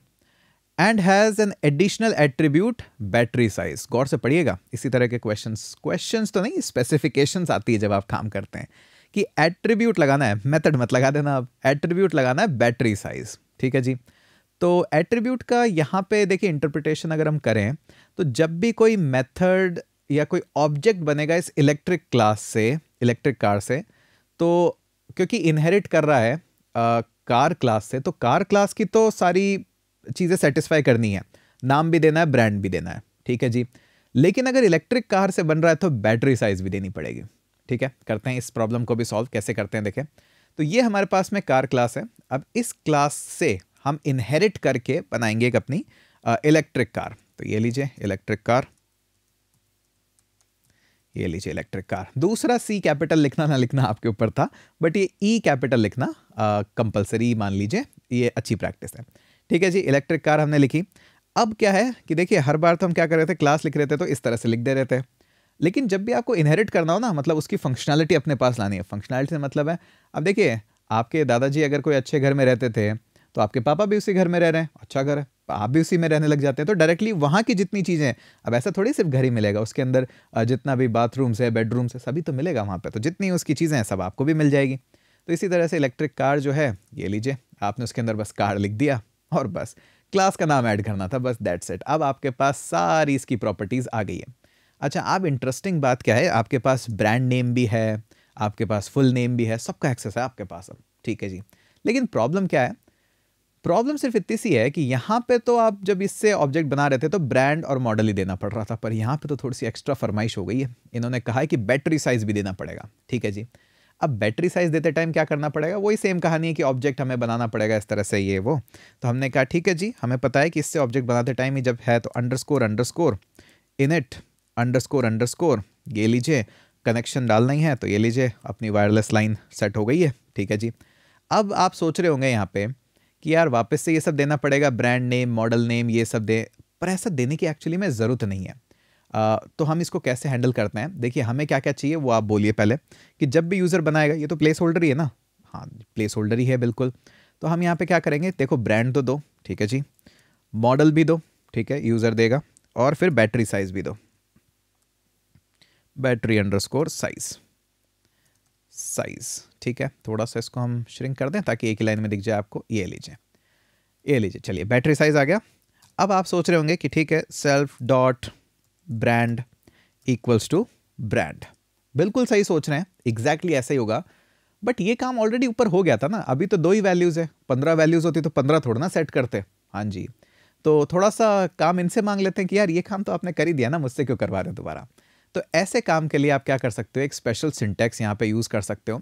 And has an additional attribute battery size. गौर से पढ़िएगा, इसी तरह के क्वेश्चंस तो नहीं, स्पेसिफिकेशंस आती है जब आप काम करते हैं कि एट्रीब्यूट लगाना है, मेथड मत लगा देना, अब एट्रीब्यूट लगाना है बैटरी साइज। ठीक है जी, तो एट्रीब्यूट का यहाँ पे देखिए इंटरप्रिटेशन अगर हम करें तो जब भी कोई मेथड या कोई ऑब्जेक्ट बनेगा इस इलेक्ट्रिक क्लास से, इलेक्ट्रिक कार से, तो क्योंकि इनहेरिट कर रहा है कार क्लास से, तो कार क्लास की तो सारी चीज़ें सेटिस्फाई करनी है, नाम भी देना है, ब्रांड भी देना है। ठीक है जी, लेकिन अगर इलेक्ट्रिक कार से बन रहा है तो बैटरी साइज भी देनी पड़ेगी। ठीक है, करते हैं इस प्रॉब्लम को भी सॉल्व, कैसे करते हैं देखें। तो ये हमारे पास में कार क्लास है, अब इस क्लास से हम इनहेरिट करके बनाएंगे एक अपनी इलेक्ट्रिक कार। तो ये लीजिए इलेक्ट्रिक कार, ये लीजिए इलेक्ट्रिक कार। दूसरा सी कैपिटल लिखना ना लिखना आपके ऊपर था, बट ये ई कैपिटल लिखना कंपलसरी मान लीजिए, ये अच्छी प्रैक्टिस है। ठीक है जी, इलेक्ट्रिक कार हमने लिखी। अब क्या है कि देखिए हर बार तो हम क्या कर रहे थे, क्लास लिख रहे थे तो इस तरह से लिख दे रहे थे, लेकिन जब भी आपको इनहेरिट करना हो ना, मतलब उसकी फंक्शनैलिटी अपने पास लानी है। फंक्शनैलिटी से मतलब है, अब देखिए आपके दादाजी अगर कोई अच्छे घर में रहते थे तो आपके पापा भी उसी घर में रह रहे हैं, अच्छा घर है, आप भी उसी में रहने लग जाते हैं, तो डायरेक्टली वहाँ की जितनी चीज़ें हैं, अब ऐसा थोड़ी सिर्फ घर ही मिलेगा, उसके अंदर जितना भी बाथरूम्स है, बेडरूम्स है, सभी तो मिलेगा वहाँ पे, तो जितनी उसकी चीज़ें हैं सब आपको भी मिल जाएगी। तो इसी तरह से इलेक्ट्रिक कार जो है, ये लीजिए आपने उसके अंदर बस कार लिख दिया और बस क्लास का नाम ऐड करना था, बस दैट्स इट। अब आपके पास सारी इसकी प्रॉपर्टीज़ आ गई है। अच्छा, अब इंटरेस्टिंग बात क्या है, आपके पास ब्रांड नेम भी है, आपके पास फुल नेम भी है, सबका एक्सेस है आपके पास अब। ठीक है जी, लेकिन प्रॉब्लम क्या है, प्रॉब्लम सिर्फ इतनी सी है कि यहाँ पे तो आप जब इससे ऑब्जेक्ट बना रहे थे तो ब्रांड और मॉडल ही देना पड़ रहा था, पर यहाँ पे तो थोड़ी सी एक्स्ट्रा फरमाइश हो गई है, इन्होंने कहा है कि बैटरी साइज भी देना पड़ेगा। ठीक है जी, अब बैटरी साइज देते टाइम क्या करना पड़ेगा, वही सेम कहानी है कि ऑब्जेक्ट हमें बनाना पड़ेगा इस तरह से, ये वो। तो हमने कहा ठीक है जी, हमें पता है कि इससे ऑब्जेक्ट बनाते टाइम ही जब है तो underscore underscore init underscore underscore, ये लीजिए कनेक्शन डालना ही है, तो ये लीजिए अपनी वायरलेस लाइन सेट हो गई है। ठीक है जी, अब आप सोच रहे होंगे यहाँ पे कि यार वापस से ये सब देना पड़ेगा, ब्रांड नेम मॉडल नेम ये सब दे, पर ऐसा देने की एक्चुअली में ज़रूरत नहीं है। तो हम इसको कैसे हैंडल करते हैं, देखिए हमें क्या क्या चाहिए वो आप बोलिए पहले, कि जब भी यूज़र बनाएगा, ये तो प्लेस होल्डर ही है ना, हाँ प्लेस होल्डर ही है बिल्कुल, तो हम यहाँ पे क्या करेंगे, देखो ब्रांड तो दो, ठीक है जी, मॉडल भी दो, ठीक है, यूज़र देगा, और फिर बैटरी साइज़ भी दो, बैटरी अंडरस्कोर साइज़, ठीक है। थोड़ा सा इसको हम श्रिंक कर दें ताकि एक ही लाइन में दिख जाए आपको। ये लीजिए, ये लीजिए, चलिए बैटरी साइज़ आ गया। अब आप सोच रहे होंगे कि ठीक है, self dot brand equals to brand. बिल्कुल सही सोच रहे हैं, एग्जैक्टली ऐसा ही होगा। बट ये काम ऑलरेडी ऊपर हो गया था ना, अभी तो 2 ही वैल्यूज़ है, 15 वैल्यूज़ होती तो 15 थोड़ा ना सेट करते। हाँ जी, तो थोड़ा सा काम इनसे मांग लेते हैं कि यार ये काम तो आपने कर ही दिया ना, मुझसे क्यों करवा रहे हो दोबारा। तो ऐसे काम के लिए आप क्या कर सकते हो, एक स्पेशल सिंटैक्स यहाँ पे यूज़ कर सकते हो।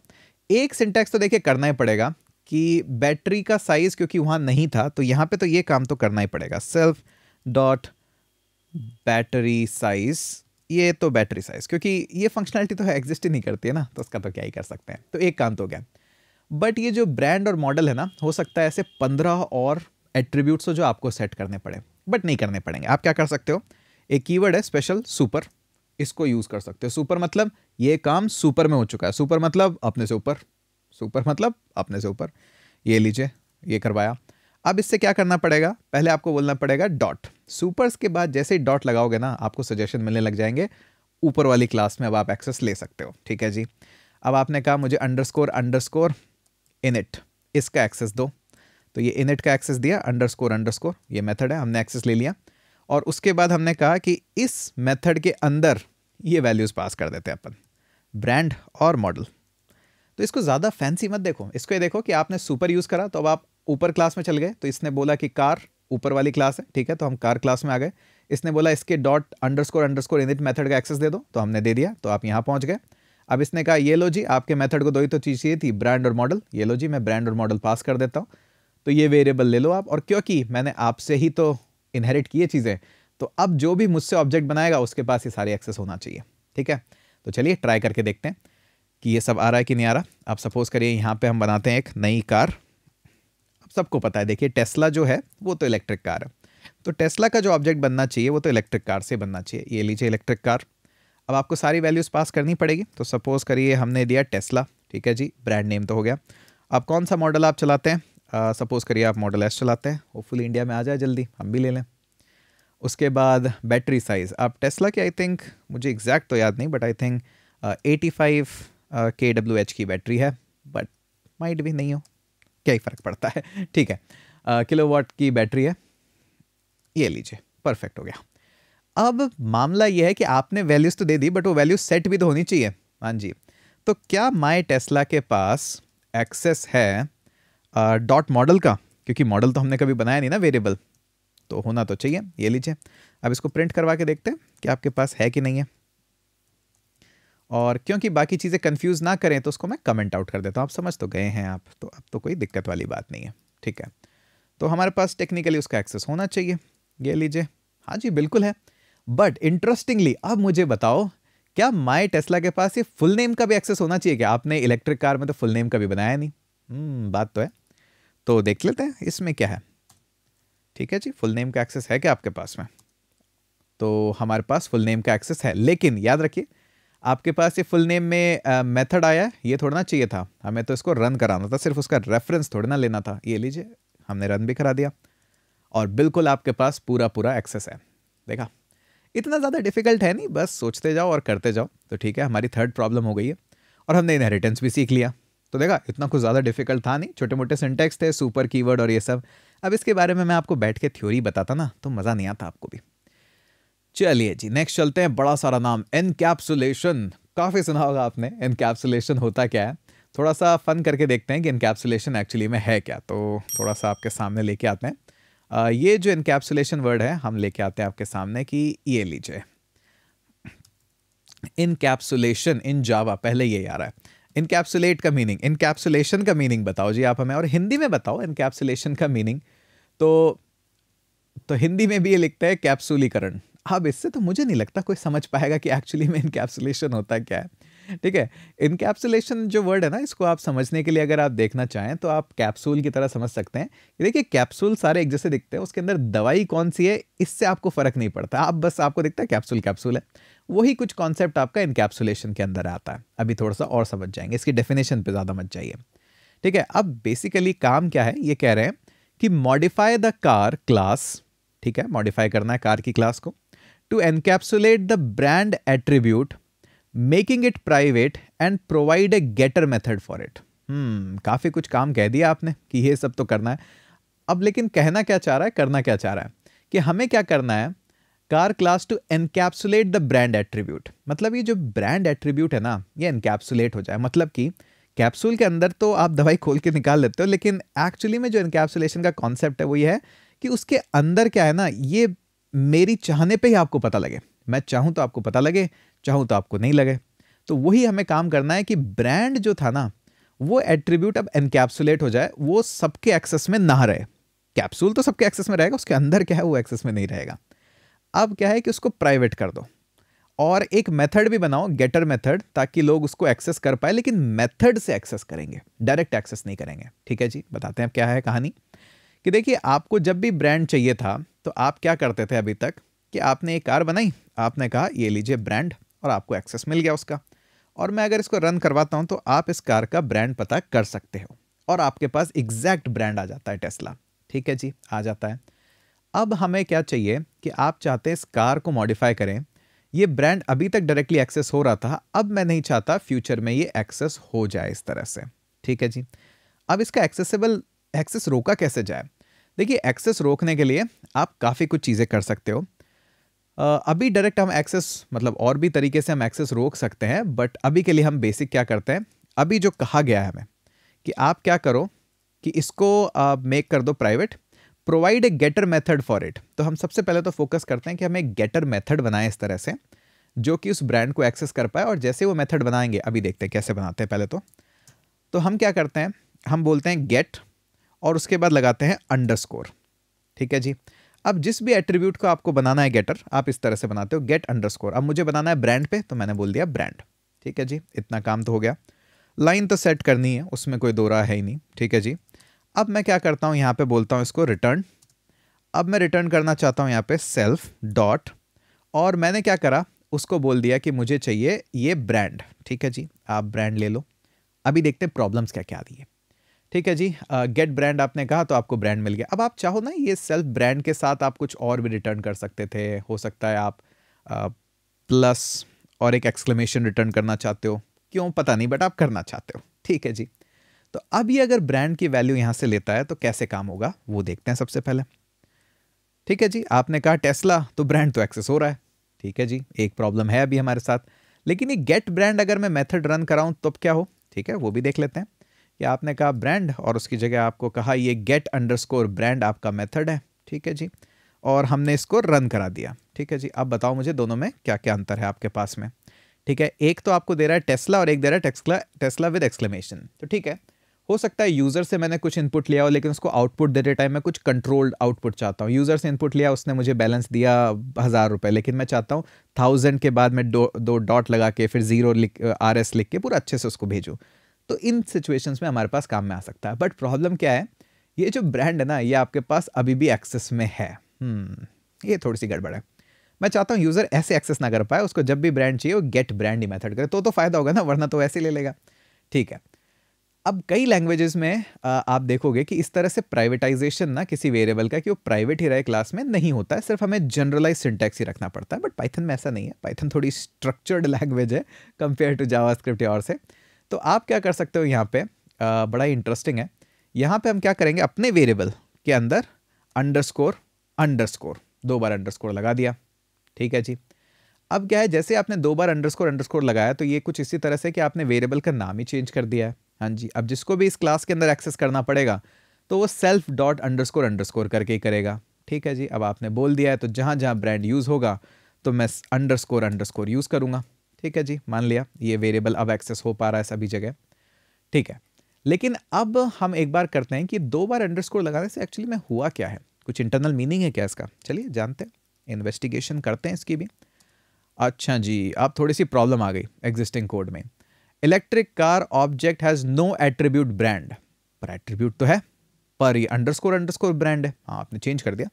एक सिंटैक्स तो देखिए करना ही पड़ेगा कि बैटरी का साइज़ क्योंकि वहाँ नहीं था, तो यहाँ पे तो ये काम तो करना ही पड़ेगा, सेल्फ डॉट बैटरी साइज़। ये तो बैटरी साइज़, क्योंकि ये फंक्शनैलिटी तो है एग्जिस्ट ही नहीं करती है ना, तो उसका तो क्या ही कर सकते हैं। तो एक काम तो हो गया। बट ये जो ब्रांड और मॉडल है ना, हो सकता है ऐसे 15 और एट्रीब्यूट्स हो जो आपको सेट करने पड़े, बट नहीं करने पड़ेंगे। आप क्या कर सकते हो, एक कीवर्ड है स्पेशल सुपर, इसको यूज़ कर सकते हो। सुपर मतलब ये काम सुपर में हो चुका है, सुपर मतलब अपने से ऊपर, सुपर मतलब अपने से ऊपर। ये लीजिए, ये करवाया। अब इससे क्या करना पड़ेगा, पहले आपको बोलना पड़ेगा डॉट, सुपर्स के बाद जैसे ही डॉट लगाओगे ना, आपको सजेशन मिलने लग जाएंगे ऊपर वाली क्लास में, अब आप एक्सेस ले सकते हो। ठीक है जी। अब आपने कहा मुझे अंडरस्कोर अंडरस्कोर इनिट, इसका एक्सेस दो, तो ये इनिट का एक्सेस दिया, अंडरस्कोर अंडरस्कोर ये मेथड है, हमने एक्सेस ले लिया। और उसके बाद हमने कहा कि इस मेथड के अंदर ये वैल्यूज़ पास कर देते हैं अपन, ब्रांड और मॉडल। तो इसको ज़्यादा फैंसी मत देखो, इसको ये देखो कि आपने सुपर यूज़ करा तो अब आप ऊपर क्लास में चल गए, तो इसने बोला कि कार ऊपर वाली क्लास है, ठीक है, तो हम कार क्लास में आ गए। इसने बोला इसके dot underscore underscore init method का एक्सेस दे दो, तो हमने दे दिया, तो आप यहाँ पहुँच गए। अब इसने कहा ये लो जी, आपके मेथड को 2 ही तो चीज़ चाहिए थी, ब्रांड और मॉडल, ये लो जी मैं ब्रांड और मॉडल पास कर देता हूँ, तो ये वेरिएबल ले लो आप। और क्योंकि मैंने आपसे ही तो इनहेरिट किए चीज़ें, तो अब जो भी मुझसे ऑब्जेक्ट बनाएगा उसके पास ये सारी एक्सेस होना चाहिए। ठीक है, तो चलिए ट्राई करके देखते हैं कि ये सब आ रहा है कि नहीं आ रहा। आप सपोज करिए यहाँ पे हम बनाते हैं एक नई कार। अब सबको पता है, देखिए टेस्ला जो है वो तो इलेक्ट्रिक कार है, तो टेस्ला का जो ऑब्जेक्ट बनना चाहिए वो तो इलेक्ट्रिक कार से बनना चाहिए। ये लीजिए इलेक्ट्रिक कार। अब आपको सारी वैल्यूज़ पास करनी पड़ेगी, तो सपोज करिए हमने दिया टेस्ला, ठीक है जी, ब्रांड नेम तो हो गया। अब कौन सा मॉडल आप चलाते हैं, सपोज करिए आप मॉडल एस चलाते हैं, होपफुली इंडिया में आ जाए जल्दी, हम भी ले लें। उसके बाद बैटरी साइज़, आप टेस्ला की आई थिंक, मुझे एग्जैक्ट तो याद नहीं, बट आई थिंक 85 kWh की बैटरी है, बट माइट भी नहीं हो, क्या ही फ़र्क पड़ता है। ठीक है, किलोवाट की बैटरी है, ये लीजिए, परफेक्ट हो गया। अब मामला यह है कि आपने वैल्यूज़ तो दे दी, बट वो वैल्यूज सेट भी तो होनी चाहिए। हाँ जी, तो क्या माई टेस्ला के पास एक्सेस है डॉट मॉडल का, क्योंकि मॉडल तो हमने कभी बनाया नहीं ना वेरिएबल, तो होना तो चाहिए। ये लीजिए, अब इसको प्रिंट करवा के देखते हैं कि आपके पास है कि नहीं है। और क्योंकि बाकी चीज़ें कंफ्यूज ना करें तो उसको मैं कमेंट आउट कर देता हूँ, आप समझ तो गए हैं आप, तो अब तो कोई दिक्कत वाली बात नहीं है। ठीक है, तो हमारे पास टेक्निकली उसका एक्सेस होना चाहिए। ये लीजिए, हाँ जी बिल्कुल है। बट इंटरेस्टिंगली अब मुझे बताओ, क्या माई टेस्ला के पास ये फुल नेम का भी एक्सेस होना चाहिए क्या? आपने इलेक्ट्रिक कार में तो फुल नेम का भी बनाया नहीं। बात तो है, तो देख लेते हैं इसमें क्या है। ठीक है जी, फुल नेम का एक्सेस है क्या आपके पास में? तो हमारे पास फुल नेम का एक्सेस है, लेकिन याद रखिए आपके पास ये फुल नेम में मेथड आया, ये थोड़ा ना चाहिए था, हमें तो इसको रन कराना था, सिर्फ उसका रेफरेंस थोड़ा ना लेना था। ये लीजिए, हमने रन भी करा दिया और बिल्कुल आपके पास पूरा पूरा एक्सेस है। देखा, इतना ज़्यादा डिफिकल्ट है नहीं, बस सोचते जाओ और करते जाओ। तो ठीक है, हमारी थर्ड प्रॉब्लम हो गई है और हमने इनहेरिटेंस भी सीख लिया। तो देखा, इतना कुछ ज़्यादा डिफिकल्ट था नहीं, छोटे मोटे सिंटैक्स थे, सुपर कीवर्ड और ये सब। अब इसके बारे में मैं आपको बैठ के थ्योरी बताता ना तो मज़ा नहीं आता आपको भी। चलिए जी, नेक्स्ट चलते हैं। बड़ा सारा नाम, एनकैप्सुलेशन, काफ़ी सुना होगा आपने। एनकैप्सुलेशन होता क्या है, थोड़ा सा फन करके देखते हैं कि एनकैप्सुलेशन एक्चुअली में है क्या। तो थोड़ा सा आपके सामने लेके आते हैं। ये जो एनकैप्सुलेशन वर्ड है हम लेके आते हैं आपके सामने कि ये लीजिए, इनकैप्सुलेशन इन जावा, पहले ये आ रहा है। इनकैप्सुलेट का मीनिंग, इनकैप्सुलेशन का मीनिंग बताओ जी आप हमें, और हिंदी में बताओ इनकैप्सुलेशन का मीनिंग। तो हिंदी में भी ये लिखता है कैप्सूलीकरण। अब इससे तो मुझे नहीं लगता कोई समझ पाएगा कि एक्चुअली में इनकैप्सुलेशन होता क्या है। ठीक है, इनकैप्सुलेशन जो वर्ड है ना, इसको आप समझने के लिए अगर आप देखना चाहें तो आप कैप्सूल की तरह समझ सकते हैं। ये देखिए, कैप्सूल सारे एक जैसे दिखते हैं, उसके अंदर दवाई कौन सी है इससे आपको फर्क नहीं पड़ता, आप बस आपको दिखता है कैप्सूल कैप्सूल है। वही कुछ कॉन्सेप्ट आपका इनकैप्सुलेशन के अंदर आता है। अभी थोड़ा सा और समझ जाएंगे, इसकी डेफिनेशन पे ज़्यादा मत जाइए। ठीक है, अब बेसिकली काम क्या है, ये कह रहे हैं कि मॉडिफाई द कार क्लास ठीक है, मॉडिफाई करना है कार की क्लास को, to encapsulate the brand attribute, making it private and provide a getter method for it. काफ़ी कुछ काम कह दिया आपने कि ये सब तो करना है। अब लेकिन कहना क्या चाह रहा है, करना क्या चाह रहा है कि हमें क्या करना है, car class to encapsulate the brand attribute. मतलब ये जो ब्रांड एट्रीब्यूट है ना, ये एनकैप्सुलेट हो जाए। मतलब कि कैप्सूल के अंदर तो आप दवाई खोल के निकाल लेते हो, लेकिन एक्चुअली में जो एनकैप्सुलेशन का कॉन्सेप्ट है वो ये है कि उसके अंदर क्या है ना, ये मेरी चाहने पे ही आपको पता लगे। मैं चाहूं तो आपको पता लगे, चाहूं तो आपको नहीं लगे। तो वही हमें काम करना है कि ब्रांड जो था ना, वो एट्रीब्यूट अब एनकैप्सुलेट हो जाए, वो सबके एक्सेस में ना रहे। कैप्सूल तो सबके एक्सेस में रहेगा, उसके अंदर क्या है वो एक्सेस में नहीं रहेगा। अब क्या है कि उसको प्राइवेट कर दो और एक मेथड भी बनाओ, गेटर मेथड, ताकि लोग उसको एक्सेस कर पाए, लेकिन मेथड से एक्सेस करेंगे, डायरेक्ट एक्सेस नहीं करेंगे। ठीक है जी, बताते हैं अब क्या है कहानी। कि देखिए, आपको जब भी ब्रांड चाहिए था तो आप क्या करते थे अभी तक कि आपने एक कार बनाई, आपने कहा ये लीजिए ब्रांड, और आपको एक्सेस मिल गया उसका। और मैं अगर इसको रन करवाता हूं तो आप इस कार का ब्रांड पता कर सकते हो और आपके पास एग्जैक्ट ब्रांड आ जाता है, टेस्ला। ठीक है जी, आ जाता है। अब हमें क्या चाहिए कि आप चाहते हैं इस कार को मॉडिफाई करें। ये ब्रांड अभी तक डायरेक्टली एक्सेस हो रहा था, अब मैं नहीं चाहता फ्यूचर में ये एक्सेस हो जाए इस तरह से। ठीक है जी, अब इसका एक्सेस रोका कैसे जाए। देखिए, एक्सेस रोकने के लिए आप काफ़ी कुछ चीज़ें कर सकते हो। अभी डायरेक्ट हम एक्सेस, मतलब और भी तरीके से हम एक्सेस रोक सकते हैं, बट अभी के लिए हम बेसिक क्या करते हैं, अभी जो कहा गया है हमें कि आप क्या करो कि इसको मेक कर दो private, provide a getter method for it. तो हम सबसे पहले तो फोकस करते हैं कि हम एक गेटर मेथड बनाएं इस तरह से, जो कि उस ब्रांड को एक्सेस कर पाए। और जैसे वो मेथड बनाएंगे, अभी देखते हैं कैसे बनाते हैं। पहले तो हम क्या करते हैं, हम बोलते हैं गेट और उसके बाद लगाते हैं अंडरस्कोर। ठीक है जी, अब जिस भी एट्रीब्यूट को आपको बनाना है गेटर, आप इस तरह से बनाते हो, गेट अंडरस्कोर। अब मुझे बनाना है ब्रांड पे, तो मैंने बोल दिया ब्रांड। ठीक है जी, इतना काम तो हो गया। लाइन तो सेट करनी है, उसमें कोई दो राह है ही नहीं। ठीक है जी, अब मैं क्या करता हूँ, यहाँ पे बोलता हूँ इसको रिटर्न। अब मैं रिटर्न करना चाहता हूँ यहाँ पे सेल्फ डॉट, और मैंने क्या करा, उसको बोल दिया कि मुझे चाहिए ये ब्रांड। ठीक है जी, आप ब्रांड ले लो। अभी देखते हैं प्रॉब्लम्स क्या क्या आती है। ठीक है जी, गेट ब्रांड आपने कहा तो आपको ब्रांड मिल गया। अब आप चाहो ना, ये सेल्फ ब्रांड के साथ आप कुछ और भी रिटर्न कर सकते थे। हो सकता है आप प्लस और एक एक्सक्लेमेशन रिटर्न करना चाहते हो, क्यों पता नहीं, बट आप करना चाहते हो। ठीक है जी, तो अब ये अगर ब्रांड की वैल्यू यहां से लेता है तो कैसे काम होगा वो देखते हैं सबसे पहले। ठीक है जी, आपने कहा टेस्ला, तो ब्रांड तो एक्सेस हो रहा है। ठीक है जी, एक प्रॉब्लम है अभी हमारे साथ, लेकिन ये गेट ब्रांड अगर मैं मेथड रन कराऊं तब क्या हो। ठीक है, वो भी देख लेते हैं कि आपने कहा ब्रांड और उसकी जगह आपको कहा ये गेट अंडरस्कोर ब्रांड आपका मेथड है। ठीक है जी, और हमने इसको रन करा दिया। ठीक है जी, अब बताओ मुझे दोनों में क्या क्या अंतर है आपके पास में। ठीक है, एक तो आपको दे रहा है टेस्ला और एक दे रहा है टेस्ला विद एक्सक्लेमेशन। तो ठीक है, हो सकता है यूज़र से मैंने कुछ इनपुट लिया हो, लेकिन उसको आउटपुट देते टाइम मैं कुछ कंट्रोल्ड आउटपुट चाहता हूँ। यूज़र से इनपुट लिया, उसने मुझे बैलेंस दिया 1000 रुपये, लेकिन मैं चाहता हूँ 1000 के बाद मैं दो डॉट लगा के फिर जीरो RS लिख के पूरा अच्छे से उसको भेजूँ। तो इन सिचुएशंस में हमारे पास काम में आ सकता है। बट प्रॉब्लम क्या है, ये जो ब्रांड है ना, ये आपके पास अभी भी एक्सेस में है। ये थोड़ी सी गड़बड़ है। मैं चाहता हूँ यूज़र ऐसे एक्सेस ना कर पाए, उसको जब भी ब्रांड चाहिए वो गेट ब्रांड ही मेथड करे, तो फ़ायदा होगा ना, वरना तो ऐसे ही ले लेगा। ठीक है, अब कई लैंग्वेजेस में आप देखोगे कि इस तरह से प्राइवेटाइजेशन ना किसी वेरिएबल का, कि वो प्राइवेट ही रहे क्लास में, नहीं होता है। सिर्फ हमें जनरलाइज सिंटैक्स ही रखना पड़ता है। बट पाइथन में ऐसा नहीं है, पाइथन थोड़ी स्ट्रक्चर्ड लैंग्वेज है कंपेयर टू जावास्क्रिप्ट या और से। तो आप क्या कर सकते हो यहाँ पे, बड़ा ही इंटरेस्टिंग है। यहाँ पे हम क्या करेंगे, अपने वेरिएबल के अंदर अंडरस्कोर अंडरस्कोर 2 बार अंडरस्कोर लगा दिया। ठीक है जी, अब क्या है, जैसे आपने 2 बार अंडरस्कोर अंडरस्कोर लगाया तो ये कुछ इसी तरह से कि आपने वेरिएबल का नाम ही चेंज कर दिया है। हाँ जी, अब जिसको भी इस क्लास के अंदर एक्सेस करना पड़ेगा तो वो सेल्फ डॉट अंडरस्कोर अंडरस्कोर करके ही करेगा। ठीक है जी, अब आपने बोल दिया है तो जहाँ जहाँ ब्रांड यूज़ होगा तो मैं अंडरस्कोर अंडरस्कोर यूज़ करूँगा। ठीक है जी, मान लिया ये वेरिएबल अब एक्सेस हो पा रहा है सभी जगह। ठीक है, लेकिन अब हम एक बार करते हैं कि 2 बार अंडरस्कोर लगाने से एक्चुअली में हुआ क्या है, कुछ इंटरनल मीनिंग है क्या इसका। चलिए जानते हैं, इन्वेस्टिगेशन करते हैं इसकी भी। अच्छा जी, अब थोड़ी सी प्रॉब्लम आ गई एग्जिस्टिंग कोड में। Electric car object has no attribute brand, पर एट्रीब्यूट तो है, पर ये अंडरस्कोर अंडरस्कोर ब्रांड है। हाँ, आपने चेंज कर दिया,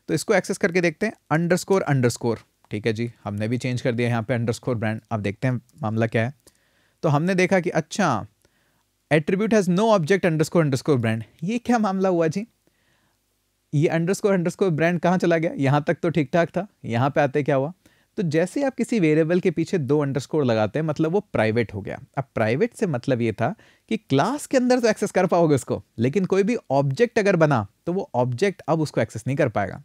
तो इसको एक्सेस करके देखते हैं अंडरस्कोर अंडरस्कोर। ठीक है जी, हमने भी चेंज कर दिया यहाँ पे अंडरस्कोर ब्रांड। अब देखते हैं मामला क्या है। तो हमने देखा कि अच्छा, attribute has no object underscore underscore brand, ये क्या मामला हुआ जी। ये अंडरस्कोर अंडरस्कोर ब्रांड कहाँ चला गया? यहाँ तक तो ठीक ठाक था, यहाँ पे आते क्या हुआ? तो जैसे ही आप किसी वेरिएबल के पीछे 2 अंडरस्कोर लगाते हैं मतलब वो प्राइवेट हो गया। अब प्राइवेट से मतलब ये था कि क्लास के अंदर तो एक्सेस कर पाओगे उसको, लेकिन कोई भी ऑब्जेक्ट अगर बना तो वो ऑब्जेक्ट अब उसको एक्सेस नहीं कर पाएगा।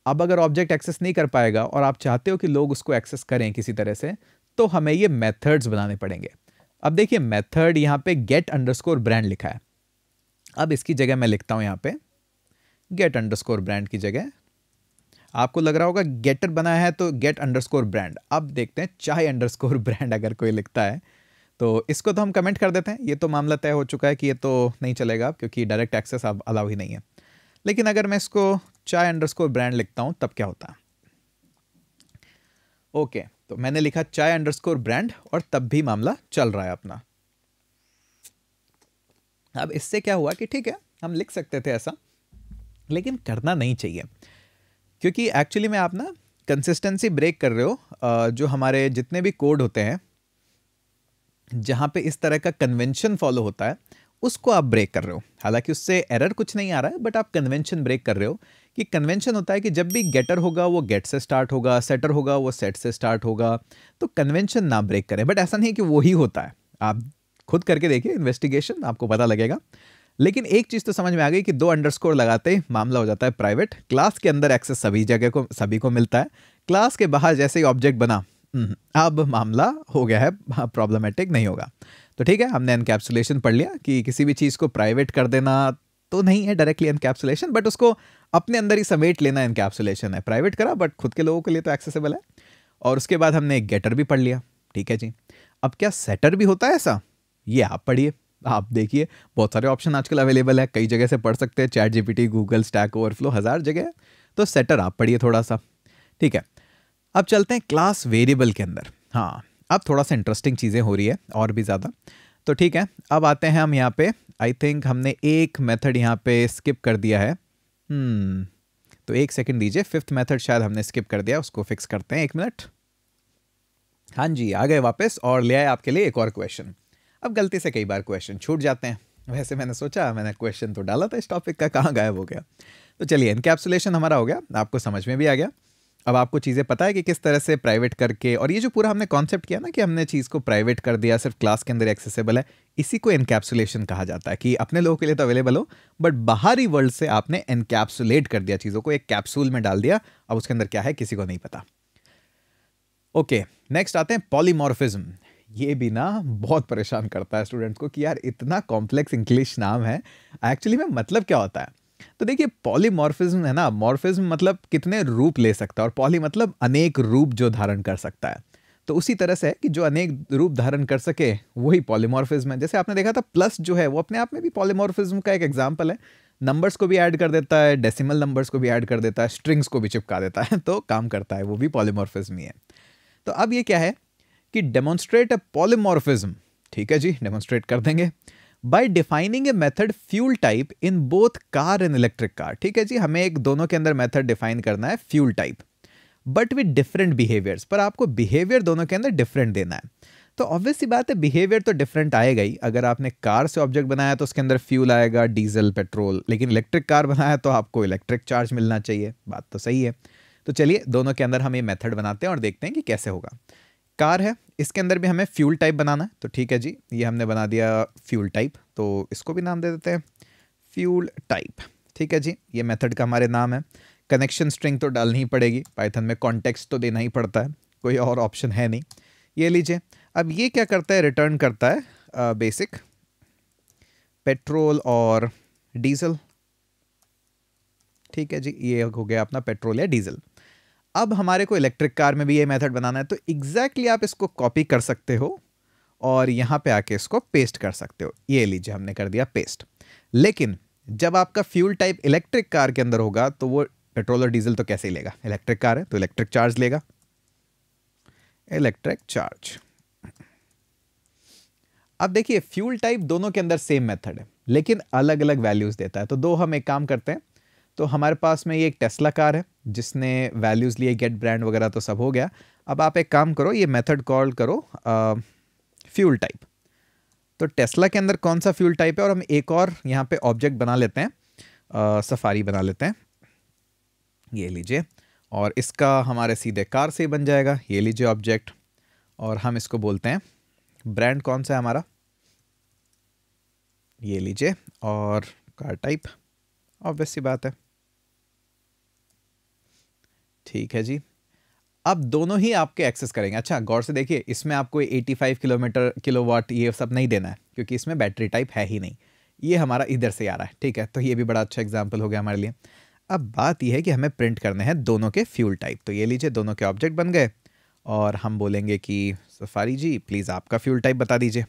अब अगर ऑब्जेक्ट एक्सेस नहीं कर पाएगा और आप चाहते हो कि लोग उसको एक्सेस करें किसी तरह से, तो हमें ये मेथड्स बनाने पड़ेंगे। अब देखिए मेथड यहाँ पे गेट अंडरस्कोर ब्रांड लिखा है। अब इसकी जगह मैं लिखता हूँ यहाँ पे गेट अंडरस्कोर ब्रांड की जगह, आपको लग रहा होगा गेटर बनाया है तो गेट अंडरस्कोर ब्रांड। अब देखते हैं चाय अंडरस्कोर ब्रांड अगर कोई लिखता है तो इसको तो हम कमेंट कर देते हैं, ये तो मामला तय हो चुका है कि ये तो नहीं चलेगा अब, क्योंकि डायरेक्ट एक्सेस अब अलाउ ही नहीं है। लेकिन अगर मैं इसको चाय अंडरस्कोर ब्रांड लिखता हूं तब क्या होता है? ओके, तो मैंने लिखा चाय अंडरस्कोर ब्रांड और तब भी मामला चल रहा है अपना। अब इससे क्या हुआ कि ठीक है हम लिख सकते थे ऐसा, लेकिन करना नहीं चाहिए, क्योंकि एक्चुअली में आप ना कंसिस्टेंसी ब्रेक कर रहे हो। जो हमारे जितने भी कोड होते हैं जहां पे इस तरह का कन्वेंशन फॉलो होता है उसको आप ब्रेक कर रहे हो। हालांकि उससे एरर कुछ नहीं आ रहा है, बट आप कन्वेंशन ब्रेक कर रहे हो। कि कन्वेंशन होता है कि जब भी गेटर होगा वो गेट से स्टार्ट होगा, सेटर होगा वो सेट से स्टार्ट होगा, तो कन्वेंशन ना ब्रेक करें। बट ऐसा नहीं कि वो ही होता है, आप खुद करके देखिए इन्वेस्टिगेशन, आपको पता लगेगा। लेकिन एक चीज तो समझ में आ गई कि 2 अंडरस्कोर लगाते ही मामला हो जाता है प्राइवेट। क्लास के अंदर एक्सेस सभी जगह को सभी को मिलता है, क्लास के बाहर जैसे ही ऑब्जेक्ट बना अब मामला हो गया है, प्रॉब्लमेटिक नहीं होगा। तो ठीक है, हमने एनकैप्सुलेशन पढ़ लिया कि किसी भी चीज़ को प्राइवेट कर देना तो नहीं है डायरेक्टली एनकैप्सुलेशन, बट उसको अपने अंदर ही समेट लेना एनकैप्सुलेशन है। प्राइवेट करा बट खुद के लोगों के लिए तो एक्सेसिबल है। और उसके बाद हमने एक गेटर भी पढ़ लिया, ठीक है जी। अब क्या सेटर भी होता है ऐसा? ये आप पढ़िए, आप देखिए बहुत सारे ऑप्शन आजकल अवेलेबल है, कई जगह से पढ़ सकते हैं, chat GPT, Google, stack overflow, 1000 जगह है। तो सेटर आप पढ़िए थोड़ा सा, ठीक है। अब चलते हैं क्लास वेरिएबल के अंदर। हाँ, अब थोड़ा सा इंटरेस्टिंग चीज़ें हो रही है और भी ज़्यादा। तो ठीक है, अब आते हैं हम यहाँ पे। आई थिंक हमने एक मेथड यहाँ पे स्किप कर दिया है। तो एक सेकंड दीजिए, 5th मेथड शायद हमने स्किप कर दिया, उसको फिक्स करते हैं, 1 मिनट। हाँ जी, आ गए वापस और ले आए आपके लिए एक और क्वेश्चन। अब गलती से कई बार क्वेश्चन छूट जाते हैं, वैसे मैंने सोचा मैंने क्वेश्चन तो डाला था इस टॉपिक का, कहाँ गायब हो गया। तो चलिए, एनकैप्सुलेशन हमारा हो गया, आपको समझ में भी आ गया। अब आपको चीज़ें पता है कि किस तरह से प्राइवेट करके, और ये जो पूरा हमने कॉन्सेप्ट किया ना कि हमने चीज़ को प्राइवेट कर दिया, सिर्फ क्लास के अंदर एक्सेसिबल है, इसी को एनकैप्सुलेशन कहा जाता है। कि अपने लोगों के लिए तो अवेलेबल हो, बट बाहरी वर्ल्ड से आपने एनकैप्सुलेट कर दिया चीज़ों को, एक कैप्सूल में डाल दिया। अब उसके अंदर क्या है किसी को नहीं पता। ओके, नेक्स्ट आते हैं पॉलीमॉर्फिज्म। ये भी ना बहुत परेशान करता है स्टूडेंट्स को कि यार इतना कॉम्प्लेक्स इंग्लिश नाम है, एक्चुअली में मतलब क्या होता है? तो देखिए, पॉलीमॉर्फिज्म है ना, मॉर्फिज्म मतलब कितने रूप ले सकता है, और पॉली मतलब अनेक रूप जो धारण कर सकता है। तो उसी तरह से है कि जो अनेक रूप धारण कर सके वही पॉलीमॉर्फिज्म है। जैसे आपने देखा था प्लस जो है वो अपने आप में भी पॉलीमॉर्फिज्म का एक एग्जाम्पल है। नंबर्स को भी ऐड कर देता है, डेसिमल नंबर्स को भी ऐड कर देता है, स्ट्रिंग्स को भी चिपका देता है, तो काम करता है, वो भी पॉलीमॉर्फिज्म ही है। तो अब ये क्या है कि डेमोन्स्ट्रेट अ पॉलीमॉर्फिज्म, ठीक है जी, डेमोन्स्ट्रेट कर देंगे bye defining a method fuel type in both car and electric car. ठीक है जी, हमें एक दोनों के अंदर मेथड डिफाइन करना है fuel type, but with different behaviours. पर आपको बिहेवियर दोनों के अंदर डिफरेंट देना है। तो ऑब्वियस सी बात है, बिहेवियर तो डिफरेंट आएगा ही। अगर आपने कार से ऑब्जेक्ट बनाया तो उसके अंदर फ्यूल आएगा, डीजल, पेट्रोल, लेकिन इलेक्ट्रिक कार बनाया तो आपको इलेक्ट्रिक चार्ज मिलना चाहिए। बात तो सही है। तो चलिए दोनों के अंदर हम ये मेथड बनाते हैं और देखते हैं कि कैसे होगा। कार है, इसके अंदर भी हमें फ्यूल टाइप बनाना है। तो ठीक है जी, ये हमने बना दिया फ्यूल टाइप, तो इसको भी नाम दे देते हैं फ्यूल टाइप। ठीक है जी, ये मेथड का हमारे नाम है। कनेक्शन स्ट्रिंग तो डालनी ही पड़ेगी, पाइथन में कॉन्टेक्स्ट तो देना ही पड़ता है, कोई और ऑप्शन है नहीं। ये लीजिए, अब ये क्या करता है, रिटर्न करता है बेसिक पेट्रोल और डीजल। ठीक है जी, ये हो गया अपना पेट्रोल या डीजल। अब हमारे को इलेक्ट्रिक कार में भी ये मेथड बनाना है, तो एग्जैक्टली आप इसको कॉपी कर सकते हो और यहाँ पे आके इसको पेस्ट कर सकते हो। ये लीजिए, हमने कर दिया पेस्ट। लेकिन जब आपका फ्यूल टाइप इलेक्ट्रिक कार के अंदर होगा तो वो पेट्रोल और डीजल तो कैसे ही लेगा, इलेक्ट्रिक कार है तो इलेक्ट्रिक चार्ज लेगा, इलेक्ट्रिक चार्ज। अब देखिए, फ्यूल टाइप दोनों के अंदर सेम मेथड है लेकिन अलग अलग वैल्यूज देता है। तो दो हम एक काम करते हैं, तो हमारे पास में ये एक टेस्ला कार है जिसने वैल्यूज लिए, गेट ब्रांड वगैरह तो सब हो गया। अब आप एक काम करो, ये मेथड कॉल करो फ्यूल टाइप। तो टेस्ला के अंदर कौन सा फ्यूल टाइप है, और हम एक और यहाँ पे ऑब्जेक्ट बना लेते हैं, सफारी बना लेते हैं। ये लीजिए, और इसका हमारे सीधे कार से ही बन जाएगा। ये लीजिए ऑब्जेक्ट, और हम इसको बोलते हैं, ब्रांड कौन सा है हमारा, ये लीजिए, और कार टाइप, ऑब्वियस सी बात है। ठीक है जी, अब दोनों ही आपके एक्सेस करेंगे। अच्छा गौर से देखिए, इसमें आपको 85 किलोवाट ये सब नहीं देना है, क्योंकि इसमें बैटरी टाइप है ही नहीं, ये हमारा इधर से आ रहा है। ठीक है, तो ये भी बड़ा अच्छा एग्जाम्पल हो गया हमारे लिए। अब बात यह है कि हमें प्रिंट करने हैं दोनों के फ्यूल टाइप। तो ये लीजिए, दोनों के ऑब्जेक्ट बन गए, और हम बोलेंगे कि सफारी जी प्लीज़ आपका फ्यूल टाइप बता दीजिए।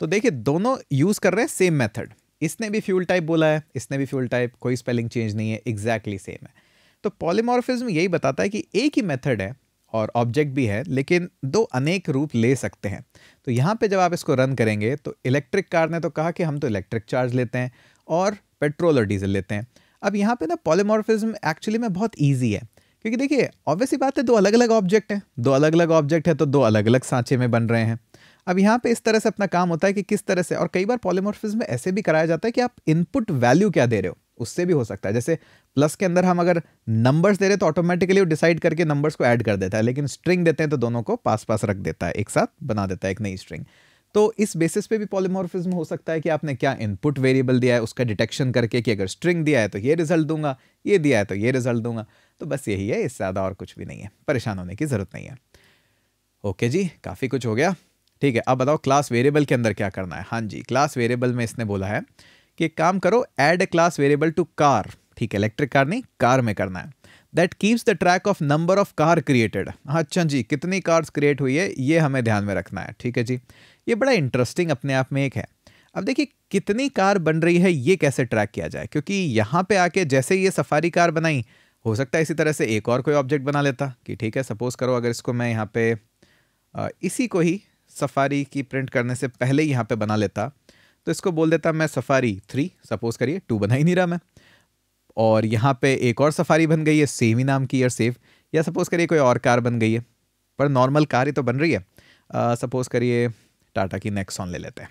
तो देखिए, दोनों यूज़ कर रहे हैं सेम मेथड। इसने भी फ्यूल टाइप बोला है, इसने भी फ्यूल टाइप, कोई स्पेलिंग चेंज नहीं है, एग्जैक्टली सेम है। तो पॉलीमॉर्फिज्म यही बताता है कि एक ही मेथड है और ऑब्जेक्ट भी है, लेकिन दो अनेक रूप ले सकते हैं। तो यहाँ पे जब आप इसको रन करेंगे, तो इलेक्ट्रिक कार ने तो कहा कि हम तो इलेक्ट्रिक चार्ज लेते हैं और पेट्रोल और डीजल लेते हैं। अब यहाँ पे ना पॉलीमॉर्फिज्म एक्चुअली में बहुत ईजी है, क्योंकि देखिए ऑब्वियस ही बात है, दो अलग अलग ऑब्जेक्ट हैं, दो अलग अलग ऑब्जेक्ट है तो दो अलग अलग सांचे में बन रहे हैं। अब यहाँ पे इस तरह से अपना काम होता है कि किस तरह से, और कई बार पॉलीमॉर्फिज्म में ऐसे भी कराया जाता है कि आप इनपुट वैल्यू क्या दे रहे हो, उससे भी हो सकता है। जैसे प्लस के अंदर हम अगर नंबर्स दे रहे हैं तो ऑटोमेटिकली वो डिसाइड करके नंबर्स को ऐड कर देता है, लेकिन स्ट्रिंग देते हैं तो दोनों को पास पास रख देता है, एक साथ बना देता है एक नई स्ट्रिंग। तो इस बेसिस पे भी पॉलीमॉर्फिज्म हो सकता है कि आपने क्या इनपुट वेरिएबल दिया है, उसका डिटेक्शन करके कि अगर स्ट्रिंग दिया है तो ये रिजल्ट दूंगा, ये दिया है तो ये रिजल्ट दूंगा। तो बस यही है, इससे ज़्यादा और कुछ भी नहीं है, परेशान होने की ज़रूरत नहीं है। ओके जी, काफ़ी कुछ हो गया। ठीक है, अब बताओ क्लास वेरिएबल के अंदर क्या करना है। हाँ जी, क्लास वेरिएबल में इसने बोला है कि एक काम करो, add a class variable to car. ठीक है, इलेक्ट्रिक कार नहीं, कार में करना है। That keeps the track of number of car created. अच्छा जी, कितनी कार्स क्रिएट हुई है ये हमें ध्यान में रखना है। ठीक है जी, ये बड़ा इंटरेस्टिंग अपने आप में एक है। अब देखिए, कितनी कार बन रही है ये कैसे ट्रैक किया जाए, क्योंकि यहाँ पे आके जैसे ये सफारी कार बनाई, हो सकता है इसी तरह से एक और कोई ऑब्जेक्ट बना लेता कि ठीक है, सपोज करो अगर इसको मैं यहाँ पे इसी को ही सफारी की प्रिंट करने से पहले ही यहाँ पे बना लेता, तो इसको बोल देता मैं सफारी 3, सपोज करिए, 2 बना ही नहीं रहा मैं, और यहाँ पे एक और सफारी बन गई है सेम ही नाम की और सेव, या सपोज करिए कोई और कार बन गई है, पर नॉर्मल कार ही तो बन रही है। सपोज करिए टाटा की नेक्सॉन ले लेते हैं,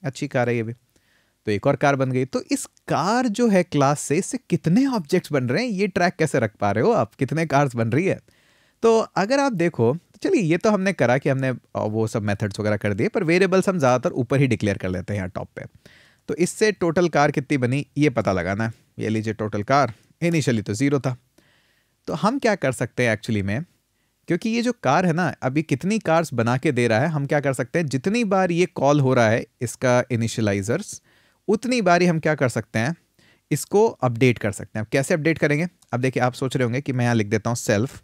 अच्छी कार है ये भी, तो एक और कार बन गई। तो इस कार जो है क्लास से, इससे कितने ऑब्जेक्ट्स बन रहे हैं ये ट्रैक कैसे रख पा रहे हो आप, कितने कार्स बन रही है। तो अगर आप देखो, तो चलिए ये तो हमने करा कि हमने वो सब मेथड्स वगैरह कर दिए, पर वेरिएबल्स हम ज़्यादातर ऊपर ही डिक्लेयर कर लेते हैं यहाँ टॉप पे। तो इससे टोटल कार कितनी बनी ये पता लगाना है। ये लीजिए, टोटल कार इनिशियली तो 0 था। तो हम क्या कर सकते हैं एक्चुअली में, क्योंकि ये जो कार है ना, अभी कितनी कार्स बना के दे रहा है, हम क्या कर सकते हैं, जितनी बार ये कॉल हो रहा है इसका इनिशियलाइजर्स, उतनी बार ही हम क्या कर सकते हैं, इसको अपडेट कर सकते हैं। अब कैसे अपडेट करेंगे, अब देखिए आप सोच रहे होंगे कि मैं यहाँ लिख देता हूँ सेल्फ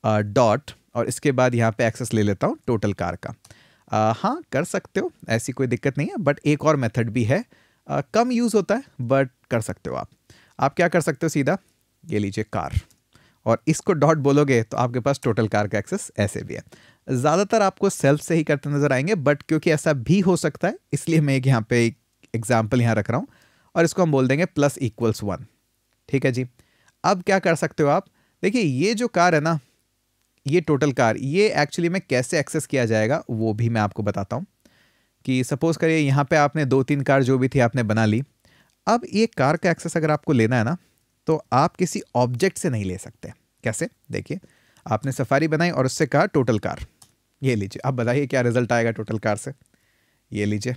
डॉट, और इसके बाद यहाँ पे एक्सेस ले लेता हूँ टोटल कार का। हाँ कर सकते हो, ऐसी कोई दिक्कत नहीं है, बट एक और मेथड भी है, कम यूज़ होता है बट कर सकते हो आप क्या कर सकते हो, सीधा ये लीजिए कार, और इसको डॉट बोलोगे तो आपके पास टोटल कार का एक्सेस ऐसे भी है। ज़्यादातर आपको सेल्फ से ही करते नजर आएंगे, बट क्योंकि ऐसा भी हो सकता है इसलिए मैं एक यहाँ पे एक एग्जाम्पल यहाँ रख रहा हूँ, और इसको हम बोल देंगे +=1। ठीक है जी, अब क्या कर सकते हो आप, देखिए ये जो कार है ना, ये टोटल कार, ये एक्चुअली में कैसे एक्सेस किया जाएगा वो भी मैं आपको बताता हूँ। कि सपोज करिए यहाँ पे आपने 2-3 कार जो भी थी आपने बना ली। अब ये कार का एक्सेस अगर आपको लेना है ना, तो आप किसी ऑब्जेक्ट से नहीं ले सकते। कैसे, देखिए आपने सफारी बनाई और उससे कहा टोटल कार, ये लीजिए, अब बताइए क्या रिजल्ट आएगा टोटल कार से। ये लीजिए,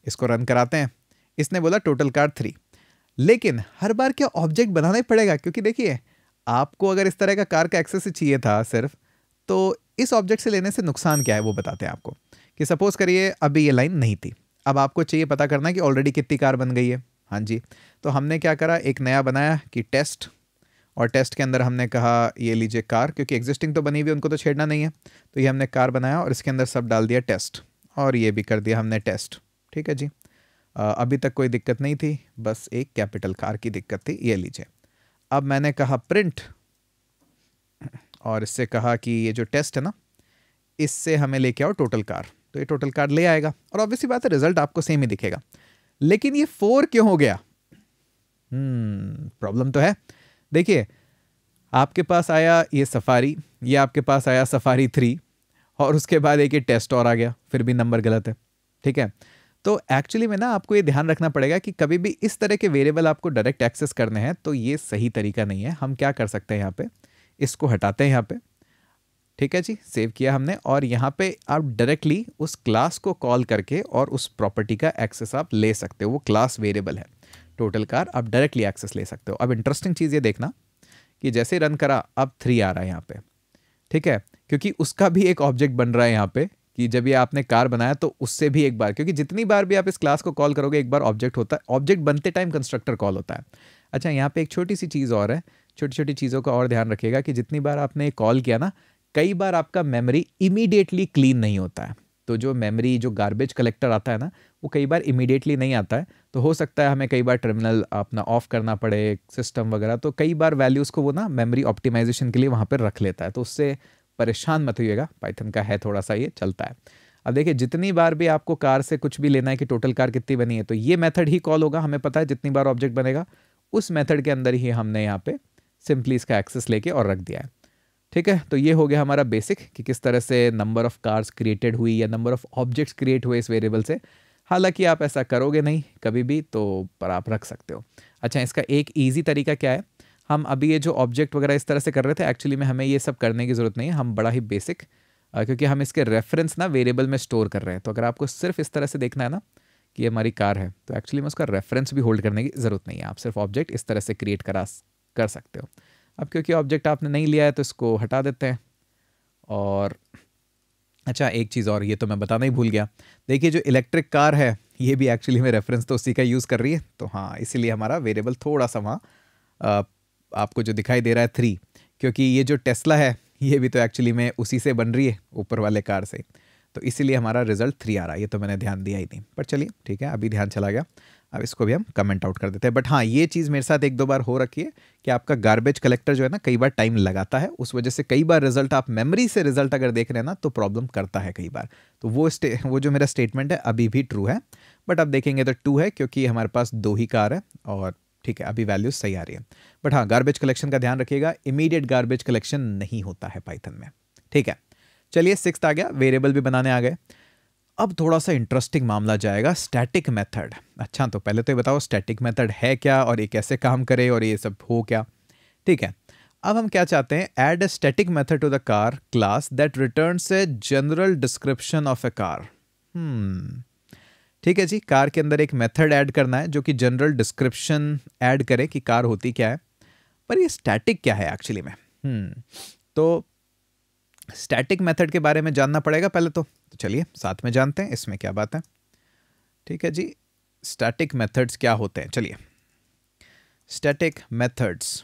इसको रन कराते हैं, इसने बोला टोटल कार 3, लेकिन हर बार क्या ऑब्जेक्ट बनाना ही पड़ेगा, क्योंकि देखिए आपको अगर इस तरह का कार का एक्सेस चाहिए था सिर्फ, तो इस ऑब्जेक्ट से लेने से नुकसान क्या है वो बताते हैं आपको। कि सपोज करिए अभी ये लाइन नहीं थी, अब आपको चाहिए पता करना है कि ऑलरेडी कितनी कार बन गई है। हाँ जी, तो हमने क्या करा, एक नया बनाया कि टेस्ट, और टेस्ट के अंदर हमने कहा ये लीजिए कार, क्योंकि एग्जिस्टिंग तो बनी हुई है उनको तो छेड़ना नहीं है, तो ये हमने कार बनाया और इसके अंदर सब डाल दिया टेस्ट, और ये भी कर दिया हमने टेस्ट। ठीक है जी, अभी तक कोई दिक्कत नहीं थी, बस एक कैपिटल कार की दिक्कत थी। ये लीजिए, अब मैंने कहा प्रिंट, और इससे कहा कि ये जो टेस्ट है ना, इससे हमें लेके आओ टोटल कार, तो ये टोटल कार ले आएगा, और ऑब्वियसली बात है रिजल्ट आपको सेम ही दिखेगा। लेकिन ये 4 क्यों हो गया, प्रॉब्लम तो है। देखिए आपके पास आया ये सफारी, ये आपके पास आया सफारी 3, और उसके बाद एक ये टेस्ट और आ गया, फिर भी नंबर गलत है। ठीक है, तो एक्चुअली में ना आपको ये ध्यान रखना पड़ेगा कि कभी भी इस तरह के वेरिएबल आपको डायरेक्ट एक्सेस करने हैं तो ये सही तरीका नहीं है। हम क्या कर सकते हैं, यहाँ पे इसको हटाते हैं यहाँ पे, ठीक है जी, सेव किया हमने, और यहाँ पे आप डायरेक्टली उस क्लास को कॉल करके और उस प्रॉपर्टी का एक्सेस आप ले सकते हो। वो क्लास वेरिएबल है टोटल कार, आप डायरेक्टली एक्सेस ले सकते हो। अब इंटरेस्टिंग चीज़ ये देखना कि जैसे रन करा अब 3 आ रहा है यहाँ पे, ठीक है, क्योंकि उसका भी एक ऑब्जेक्ट बन रहा है यहाँ पे कि जब ये आपने कार बनाया तो उससे भी एक बार, क्योंकि जितनी बार भी आप इस क्लास को कॉल करोगे एक बार ऑब्जेक्ट होता है, ऑब्जेक्ट बनते टाइम कंस्ट्रक्टर कॉल होता है। अच्छा, यहाँ पे एक छोटी सी चीज़ और है, छोटी छोटी चीज़ों का और ध्यान रखिएगा कि जितनी बार आपने कॉल किया ना, कई बार आपका मेमोरी इमीडिएटली क्लीन नहीं होता है। तो जो मेमोरी, जो गार्बेज कलेक्टर आता है ना, वो कई बार इमीडिएटली नहीं आता है। तो हो सकता है हमें कई बार टर्मिनल अपना ऑफ करना पड़े, सिस्टम वगैरह, तो कई बार वैल्यूज़ को वो ना मेमोरी ऑप्टिमाइजेशन के लिए वहाँ पर रख लेता है। तो उससे परेशान मत होइएगा, पाइथन का है थोड़ा सा, ये चलता है। अब देखिए, जितनी बार भी आपको कार से कुछ भी लेना है कि टोटल कार कितनी बनी है, तो ये मेथड ही कॉल होगा। हमें पता है जितनी बार ऑब्जेक्ट बनेगा उस मेथड के अंदर ही हमने यहाँ पे सिंपली इसका एक्सेस लेके और रख दिया है, ठीक है। तो ये हो गया हमारा बेसिक कि किस तरह से नंबर ऑफ कार्स क्रिएटेड हुई या नंबर ऑफ ऑब्जेक्ट्स क्रिएट हुए इस वेरिएबल से। हालांकि आप ऐसा करोगे नहीं कभी भी, तो पर आप रख सकते हो। अच्छा, इसका एक ईजी तरीका क्या है, हम अभी ये जो ऑब्जेक्ट वगैरह इस तरह से कर रहे थे, एक्चुअली में हमें ये सब करने की ज़रूरत नहीं है। हम बड़ा ही बेसिक, क्योंकि हम इसके रेफरेंस ना वेरिएबल में स्टोर कर रहे हैं। तो अगर आपको सिर्फ इस तरह से देखना है ना कि ये हमारी कार है, तो एक्चुअली में उसका रेफरेंस भी होल्ड करने की ज़रूरत नहीं है। आप सिर्फ ऑब्जेक्ट इस तरह से क्रिएट कर सकते हो। अब क्योंकि ऑब्जेक्ट आपने नहीं लिया है तो इसको हटा देते हैं। और अच्छा, एक चीज़ और, ये तो मैं बताना ही भूल गया। देखिए, जो इलेक्ट्रिक कार है ये भी एक्चुअली में रेफरेंस तो उसी का यूज़ कर रही है। तो हाँ, इसीलिए हमारा वेरिएबल थोड़ा सा वहाँ आपको जो दिखाई दे रहा है 3, क्योंकि ये जो टेस्ला है ये भी तो एक्चुअली में उसी से बन रही है, ऊपर वाले कार से। तो इसीलिए हमारा रिजल्ट 3 आ रहा है। ये तो मैंने ध्यान दिया ही नहीं, पर चलिए ठीक है, अभी ध्यान चला गया। अब इसको भी हम कमेंट आउट कर देते हैं। बट हाँ, ये चीज़ मेरे साथ 1-2 बार हो रखी है कि आपका गार्बेज कलेक्टर जो है ना, कई बार टाइम लगाता है। उस वजह से कई बार रिजल्ट, आप मेमोरी से रिजल्ट अगर देख रहे हैं ना, तो प्रॉब्लम करता है कई बार। तो वो जो मेरा स्टेटमेंट है अभी भी ट्रू है, बट अब देखेंगे तो 2 है, क्योंकि हमारे पास 2 ही कार है। और ठीक है, अभी वैल्यूज सही आ रही है। बट हाँ, गार्बेज कलेक्शन का ध्यान रखिएगा, इमीडिएट गार्बेज कलेक्शन नहीं होता है पाइथन में, ठीक है। चलिए, 6th आ गया, वेरिएबल भी बनाने आ गए। अब थोड़ा सा इंटरेस्टिंग मामला जाएगा, स्टैटिक मेथड। अच्छा, तो पहले तो ये बताओ स्टैटिक मेथड है क्या और ये कैसे काम करे और ये सब हो क्या, ठीक है। अब हम क्या चाहते हैं, add a static method to the car class that returns a general description of a car. ठीक है जी, कार के अंदर एक मेथड ऐड करना है जो कि जनरल डिस्क्रिप्शन ऐड करे कि कार होती क्या है। पर ये स्टैटिक क्या है एक्चुअली में? तो स्टैटिक मेथड के बारे में जानना पड़ेगा पहले तो चलिए साथ में जानते हैं इसमें क्या बात है। ठीक है जी, स्टैटिक मेथड्स क्या होते हैं, चलिए। स्टैटिक मेथड्स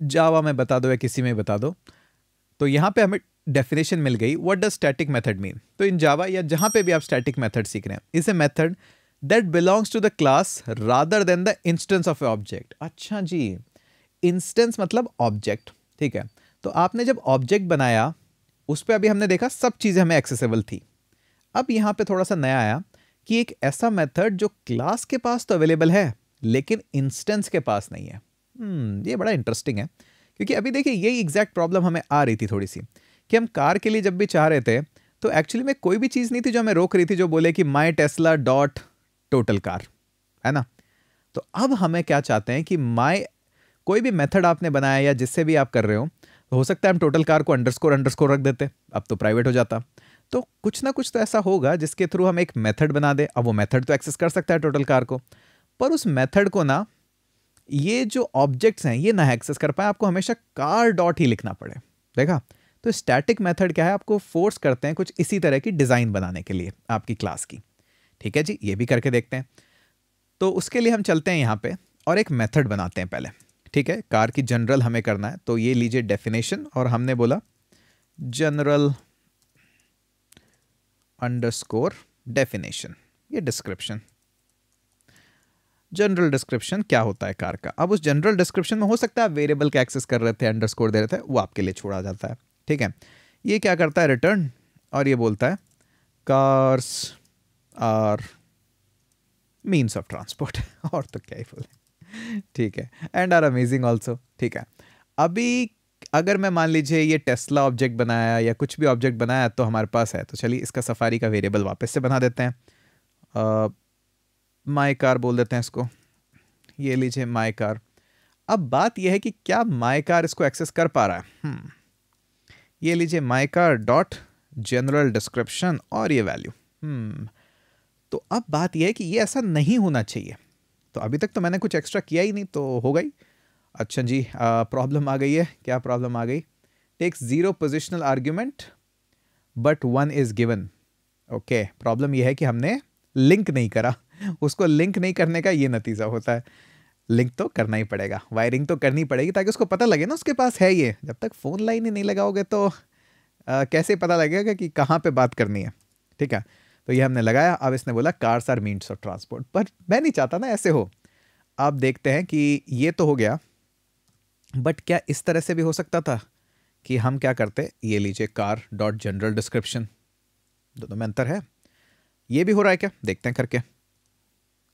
जावा में बता दो या किसी में बता दो। तो यहाँ पे हमें डेफिनेशन मिल गई, what does static method mean. तो इन जावा या जहाँ पे भी आप स्टैटिक मेथड सीख रहे हैं, is a method that belongs to the class rather than the instance of a object. अच्छा जी, इंस्टेंस मतलब ऑब्जेक्ट, ठीक है। तो आपने जब ऑब्जेक्ट बनाया उस पर अभी हमने देखा सब चीज़ें हमें एक्सेसिबल थी। अब यहाँ पे थोड़ा सा नया आया कि एक ऐसा मेथड जो क्लास के पास तो अवेलेबल है लेकिन इंस्टेंस के पास नहीं है। ये बड़ा इंटरेस्टिंग है, क्योंकि अभी देखिए यही एग्जैक्ट प्रॉब्लम हमें आ रही थी थोड़ी सी, कि हम कार के लिए जब भी चाह रहे थे तो एक्चुअली में कोई भी चीज़ नहीं थी जो हमें रोक रही थी, जो बोले कि माई टेस्ला डॉट टोटल कार, है ना। तो अब हमें क्या चाहते हैं कि कोई भी मेथड आपने बनाया या जिससे भी आप कर रहे हो सकता है हम टोटल कार को अंडरस्कोर अंडरस्कोर रख देते, अब तो प्राइवेट हो जाता। तो कुछ ना कुछ तो ऐसा होगा जिसके थ्रू हम एक मेथड बना दे। अब वो मेथड तो एक्सेस कर सकता है टोटल कार को, पर उस मेथड को ना ये जो ऑब्जेक्ट्स हैं ये ना एक्सेस कर पाए, आपको हमेशा कार डॉट ही लिखना पड़े। देखा, तो स्टैटिक मेथड क्या है, आपको फोर्स करते हैं कुछ इसी तरह की डिज़ाइन बनाने के लिए आपकी क्लास की। ठीक है जी, ये भी करके देखते हैं। तो उसके लिए हम चलते हैं यहाँ पे और एक मेथड बनाते हैं पहले। ठीक है, कार की जनरल हमें करना है, तो ये लीजिए डेफिनेशन, और हमने बोला जनरल अंडरस्कोर डेफिनेशन, ये डिस्क्रिप्शन। जनरल डिस्क्रिप्शन क्या होता है कार का। अब उस जनरल डिस्क्रिप्शन में हो सकता है वेरिएबल का एक्सेस कर रहे थे, अंडरस्कोर दे रहे थे, वो आपके लिए छोड़ा जाता है। ठीक है, ये क्या करता है, रिटर्न, और ये बोलता है cars are means of transport और तो क्या ही बोले। ठीक है, एंड आर अमेजिंग ऑल्सो। ठीक है, अभी अगर मैं मान लीजिए ये टेस्ला ऑब्जेक्ट बनाया या कुछ भी ऑब्जेक्ट बनाया तो हमारे पास है, तो चलिए इसका सफारी का वेरिएबल वापस से बना देते हैं। माई कार बोल देते हैं इसको, ये लीजिए माई कार। अब बात यह है कि क्या माई कार इसको एक्सेस कर पा रहा है। ये लीजिए माई कार डॉट जनरल डिस्क्रिप्शन और ये वैल्यू। तो अब बात यह है कि ये ऐसा नहीं होना चाहिए। तो अभी तक तो मैंने कुछ एक्स्ट्रा किया ही नहीं, तो हो गई। अच्छा जी, प्रॉब्लम आ गई है। क्या प्रॉब्लम आ गई? Takes 0 positional argument but 1 is given. Okay, problem यह है कि हमने लिंक नहीं करा। उसको लिंक नहीं करने का ये नतीजा होता है। लिंक तो करना ही पड़ेगा, वायरिंग तो करनी पड़ेगी ताकि उसको पता लगे ना उसके पास है ये। जब तक फ़ोन लाइन ही नहीं लगाओगे तो कैसे पता लगेगा कि कहाँ पे बात करनी है। ठीक है, तो ये हमने लगाया। अब इसने बोला cars are means of transport, पर मैं नहीं चाहता ना ऐसे हो। आप देखते हैं कि ये तो हो गया, बट क्या इस तरह से भी हो सकता था कि हम क्या करते, ये लीजिए कार डॉट जनरल डिस्क्रिप्शन, दोनों में अंतर है। ये भी हो रहा है क्या, देखते हैं करके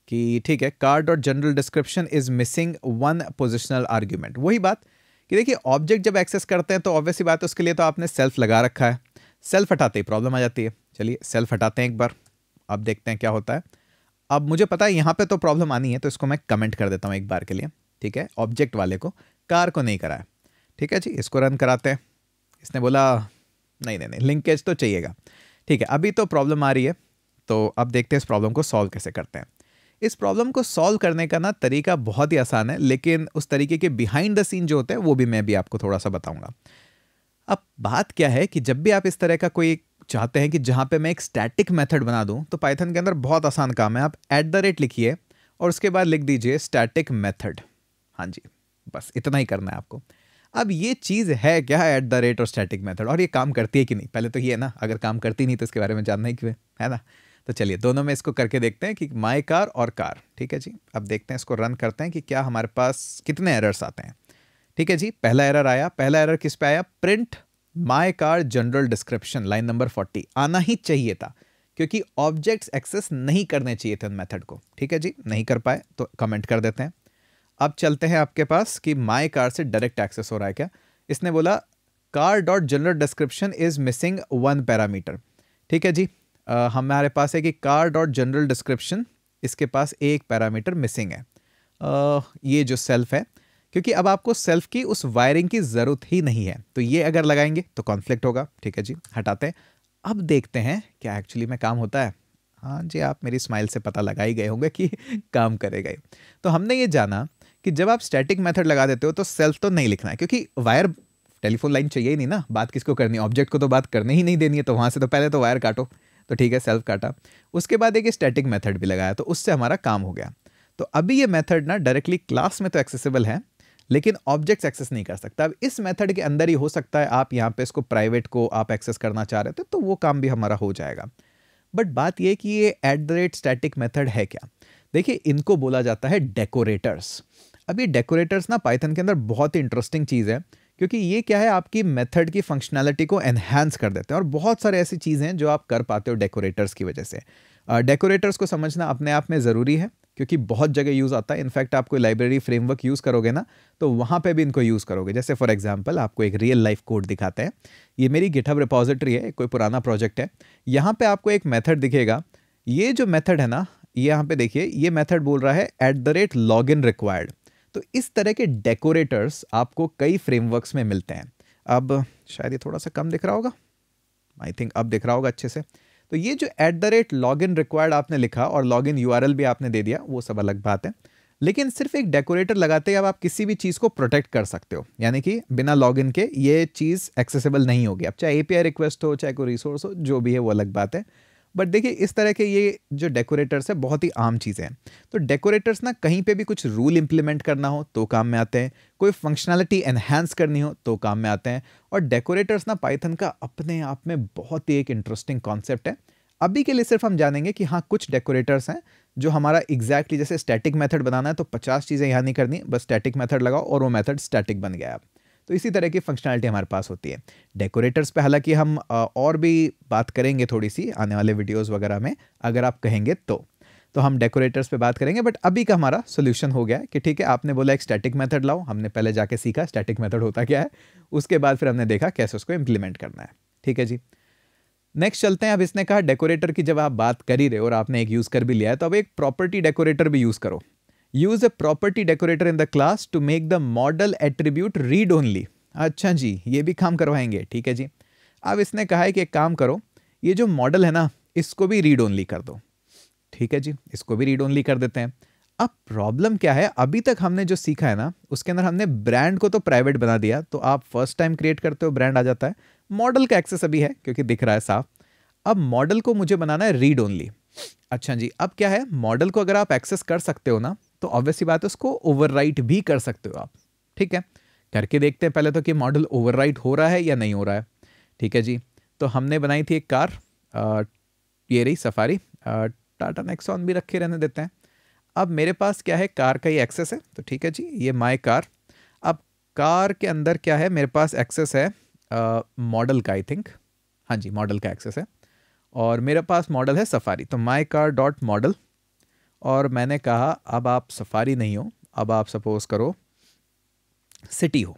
कि ठीक है, car dot general description is missing 1 positional argument. वही बात कि देखिए ऑब्जेक्ट जब एक्सेस करते हैं तो ऑब्वियसली बात है उसके लिए तो आपने सेल्फ लगा रखा है। सेल्फ हटाते ही प्रॉब्लम आ जाती है। चलिए सेल्फ हटाते हैं एक बार, अब देखते हैं क्या होता है। अब मुझे पता है यहाँ पे तो प्रॉब्लम आनी है, तो इसको मैं कमेंट कर देता हूँ एक बार के लिए। ठीक है, ऑब्जेक्ट वाले को, कार को नहीं कराया। ठीक है जी, इसको रन कराते हैं। इसने बोला नहीं नहीं नहीं, लिंकेज तो चाहिएगा। ठीक है, अभी तो प्रॉब्लम आ रही है, तो अब देखते हैं इस प्रॉब्लम को सॉल्व कैसे करते हैं। इस प्रॉब्लम को सॉल्व करने का ना तरीका बहुत ही आसान है, लेकिन उस तरीके के बिहाइंड द सीन जो होते हैं वो भी मैं भी आपको थोड़ा सा बताऊंगा। अब बात क्या है कि जब भी आप इस तरह का कोई चाहते हैं कि जहां पे मैं एक स्टैटिक मेथड बना दूं, तो पाइथन के अंदर बहुत आसान काम है। आप @ लिखिए और उसके बाद लिख दीजिए स्टैटिक मेथड। हाँ जी, बस इतना ही करना है आपको। अब ये चीज़ है क्या, @ और स्टैटिक मेथड, और ये काम करती है कि नहीं, पहले तो ये है ना, अगर काम करती नहीं तो इसके बारे में जानना ही क्यों है ना। तो चलिए दोनों में इसको करके देखते हैं कि माई कार और कार। ठीक है जी, अब देखते हैं, इसको रन करते हैं कि क्या हमारे पास कितने एरर्स आते हैं। ठीक है जी, पहला एरर आया। पहला एरर किस पे आया? Print my car general description, line number 40 आना ही चाहिए था, क्योंकि ऑब्जेक्ट्स एक्सेस नहीं करने चाहिए थे उन मेथड को। ठीक है जी, नहीं कर पाए तो कमेंट कर देते हैं। अब चलते हैं आपके पास कि माई कार से डायरेक्ट एक्सेस हो रहा है क्या। इसने बोला car dot general description is missing 1 parameter. ठीक है जी, हमारे पास है कि कार डॉट जनरल डिस्क्रिप्शन, इसके पास एक पैरामीटर मिसिंग है, ये जो सेल्फ है, क्योंकि अब आपको सेल्फ की उस वायरिंग की ज़रूरत ही नहीं है, तो ये अगर लगाएंगे तो कॉन्फ्लिक्ट होगा। ठीक है जी, हटाते हैं। अब देखते हैं क्या एक्चुअली में काम होता है। हाँ जी, आप मेरी स्माइल से पता लगा ही गए होंगे कि काम करेगा ही। तो हमने ये जाना कि जब आप स्टैटिक मेथड लगा देते हो तो सेल्फ तो नहीं लिखना है, क्योंकि वायर, टेलीफोन लाइन चाहिए ही नहीं ना, बात किसको करनी है, ऑब्जेक्ट को तो बात करने ही नहीं देनी है, तो वहाँ से तो पहले तो वायर काटो। तो ठीक है, सेल्फ काटा, उसके बाद एक स्टैटिक मेथड भी लगाया, तो उससे हमारा काम हो गया। तो अभी ये मेथड ना डायरेक्टली क्लास में तो एक्सेसिबल है, लेकिन ऑब्जेक्ट्स एक्सेस नहीं कर सकता। अब इस मेथड के अंदर ही हो सकता है आप यहाँ पे इसको प्राइवेट को आप एक्सेस करना चाह रहे थे, तो वो काम भी हमारा हो जाएगा। बट बात ये कि ये @स्टैटिक मेथड है क्या। देखिए, इनको बोला जाता है डेकोरेटर्स। अब ये डेकोरेटर्स ना पाइथन के अंदर बहुत ही इंटरेस्टिंग चीज़ है, क्योंकि ये क्या है, आपकी मेथड की फंक्शनैलिटी को एनहांस कर देते हैं, और बहुत सारे ऐसी चीज़ें हैं जो आप कर पाते हो डेकोरेटर्स की वजह से। डेकोरेटर्स को समझना अपने आप में ज़रूरी है, क्योंकि बहुत जगह यूज़ आता है। इनफैक्ट आप कोई लाइब्रेरी फ्रेमवर्क यूज़ करोगे ना, तो वहाँ पे भी इनको यूज़ करोगे। जैसे फॉर एग्जांपल आपको एक रियल लाइफ कोड दिखाते हैं। ये मेरी गिटहब रिपोजिटरी है, कोई पुराना प्रोजेक्ट है। यहाँ पे आपको एक मेथड दिखेगा। ये जो मेथड है ना, यहाँ पे देखिए, ये मेथड बोल रहा है @login required। तो इस तरह के डेकोरेटर्स आपको कई फ्रेमवर्क्स में मिलते हैं। अब शायद ये थोड़ा सा कम दिख रहा होगा, आई थिंक अब दिख रहा होगा अच्छे से। तो ये जो @login required आपने लिखा और लॉगिन URL भी आपने दे दिया, वो सब अलग बात है। लेकिन सिर्फ एक डेकोरेटर लगाते ही अब आप किसी भी चीज़ को प्रोटेक्ट कर सकते हो, यानी कि बिना लॉगिन के ये चीज़ एक्सेसिबल नहीं होगी। अब चाहे API रिक्वेस्ट हो, चाहे कोई रिसोर्स हो, जो भी है वो अलग बात है। बट देखिए, इस तरह के ये जो डेकोरेटर्स है बहुत ही आम चीज़ें हैं। तो डेकोरेटर्स ना कहीं पे भी कुछ रूल इंप्लीमेंट करना हो तो काम में आते हैं, कोई फंक्शनैलिटी एनहांस करनी हो तो काम में आते हैं। और डेकोरेटर्स ना पाइथन का अपने आप में बहुत ही एक इंटरेस्टिंग कॉन्सेप्ट है। अभी के लिए सिर्फ हम जानेंगे कि हाँ, कुछ डेकोरेटर्स हैं जो हमारा एग्जैक्टली जैसे स्टैटिक मेथड बनाना है तो 50 चीज़ें यहाँ नहीं करनी, बस स्टैटिक मेथड लगाओ और वो मेथड स्टैटिक बन गया। तो इसी तरह की फंक्शनैलिटी हमारे पास होती है डेकोरेटर्स पे। हालांकि हम और भी बात करेंगे थोड़ी सी आने वाले वीडियोस वगैरह में, अगर आप कहेंगे तो तो हम डेकोरेटर्स पे बात करेंगे, बट अभी का हमारा सोल्यूशन हो गया है कि ठीक है, आपने बोला एक स्टैटिक मेथड लाओ, हमने पहले जाके सीखा स्टैटिक मेथड होता क्या है, उसके बाद फिर हमने देखा कैसे उसको इम्प्लीमेंट करना है। ठीक है जी, नेक्स्ट चलते हैं। अब इसने कहा डेकोरेटर की जब आप बात कर ही रहे हो और आपने एक यूज़ कर भी लिया है, तो अब एक प्रॉपर्टी डेकोरेटर भी यूज़ करो। Use a property decorator in the class to make the model attribute read only. अच्छा जी, ये भी काम करवाएंगे। ठीक है जी, अब इसने कहा है कि एक काम करो, ये जो मॉडल है ना, इसको भी रीड ओनली कर दो। ठीक है जी, इसको भी रीड ओनली कर देते हैं। अब प्रॉब्लम क्या है, अभी तक हमने जो सीखा है ना, उसके अंदर हमने ब्रांड को तो प्राइवेट बना दिया, तो आप फर्स्ट टाइम क्रिएट करते हो ब्रांड आ जाता है, मॉडल का एक्सेस अभी है क्योंकि दिख रहा है साफ। अब मॉडल को मुझे बनाना है रीड ओनली। अच्छा जी, अब क्या है, मॉडल को अगर आप एक्सेस कर सकते हो ना, तो ऑब्वियसली बात है उसको ओवरराइट भी कर सकते हो आप। ठीक है, करके देखते हैं पहले तो कि मॉडल ओवरराइट हो रहा है या नहीं हो रहा है। ठीक है जी, तो हमने बनाई थी एक कार, ये रही सफारी, टाटा नेक्सॉन भी रखे रहने देते हैं। अब मेरे पास क्या है, कार का ही एक्सेस है, तो ठीक है जी, ये माय कार। अब कार के अंदर क्या है, मेरे पास एक्सेस है मॉडल का, आई थिंक, हाँ जी मॉडल का एक्सेस है, और मेरे पास मॉडल है सफारी, तो माई कार डॉट मॉडल। और मैंने कहा अब आप सफारी नहीं हो, अब आप सपोज करो सिटी हो।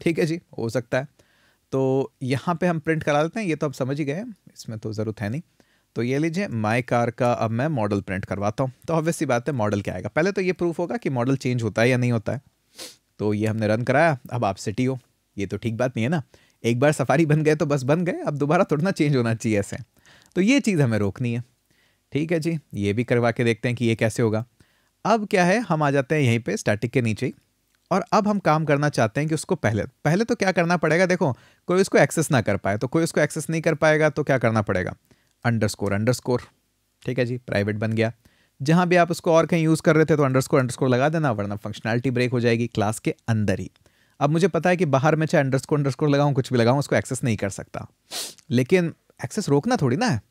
ठीक है जी, हो सकता है, तो यहाँ पे हम प्रिंट करा लेते हैं, ये तो आप समझ ही गए, इसमें तो ज़रूरत है नहीं। तो ये लीजिए माई कार का अब मैं मॉडल प्रिंट करवाता हूँ, तो ऑब्वियसली बात है मॉडल क्या आएगा, पहले तो ये प्रूफ होगा कि मॉडल चेंज होता है या नहीं होता है। तो ये हमने रन कराया, अब आप सिटी हो, ये तो ठीक बात नहीं है ना, एक बार सफारी बन गए तो बस बन गए, अब दोबारा थोड़ा ना चेंज होना चाहिए ऐसे, तो ये चीज़ हमें रोकनी है। ठीक है जी, ये भी करवा के देखते हैं कि ये कैसे होगा। अब क्या है, हम आ जाते हैं यहीं पे स्टैटिक के नीचे ही, और अब हम काम करना चाहते हैं कि उसको पहले पहले तो क्या करना पड़ेगा, देखो कोई उसको एक्सेस ना कर पाए, तो कोई उसको एक्सेस नहीं कर पाएगा तो क्या करना पड़ेगा, अंडरस्कोर अंडरस्कोर। ठीक है जी, प्राइवेट बन गया। जहाँ भी आप उसको और कहीं यूज़ कर रहे थे तो अंडरस्कोर अंडरस्कोर लगा देना, वरना फंक्शनैलिटी ब्रेक हो जाएगी क्लास के अंदर ही। अब मुझे पता है कि बाहर में चाहे अंडरस्कोर अंडरस्कोर लगाऊं, कुछ भी लगाऊं, उसको एक्सेस नहीं कर सकता, लेकिन एक्सेस रोकना थोड़ी ना है,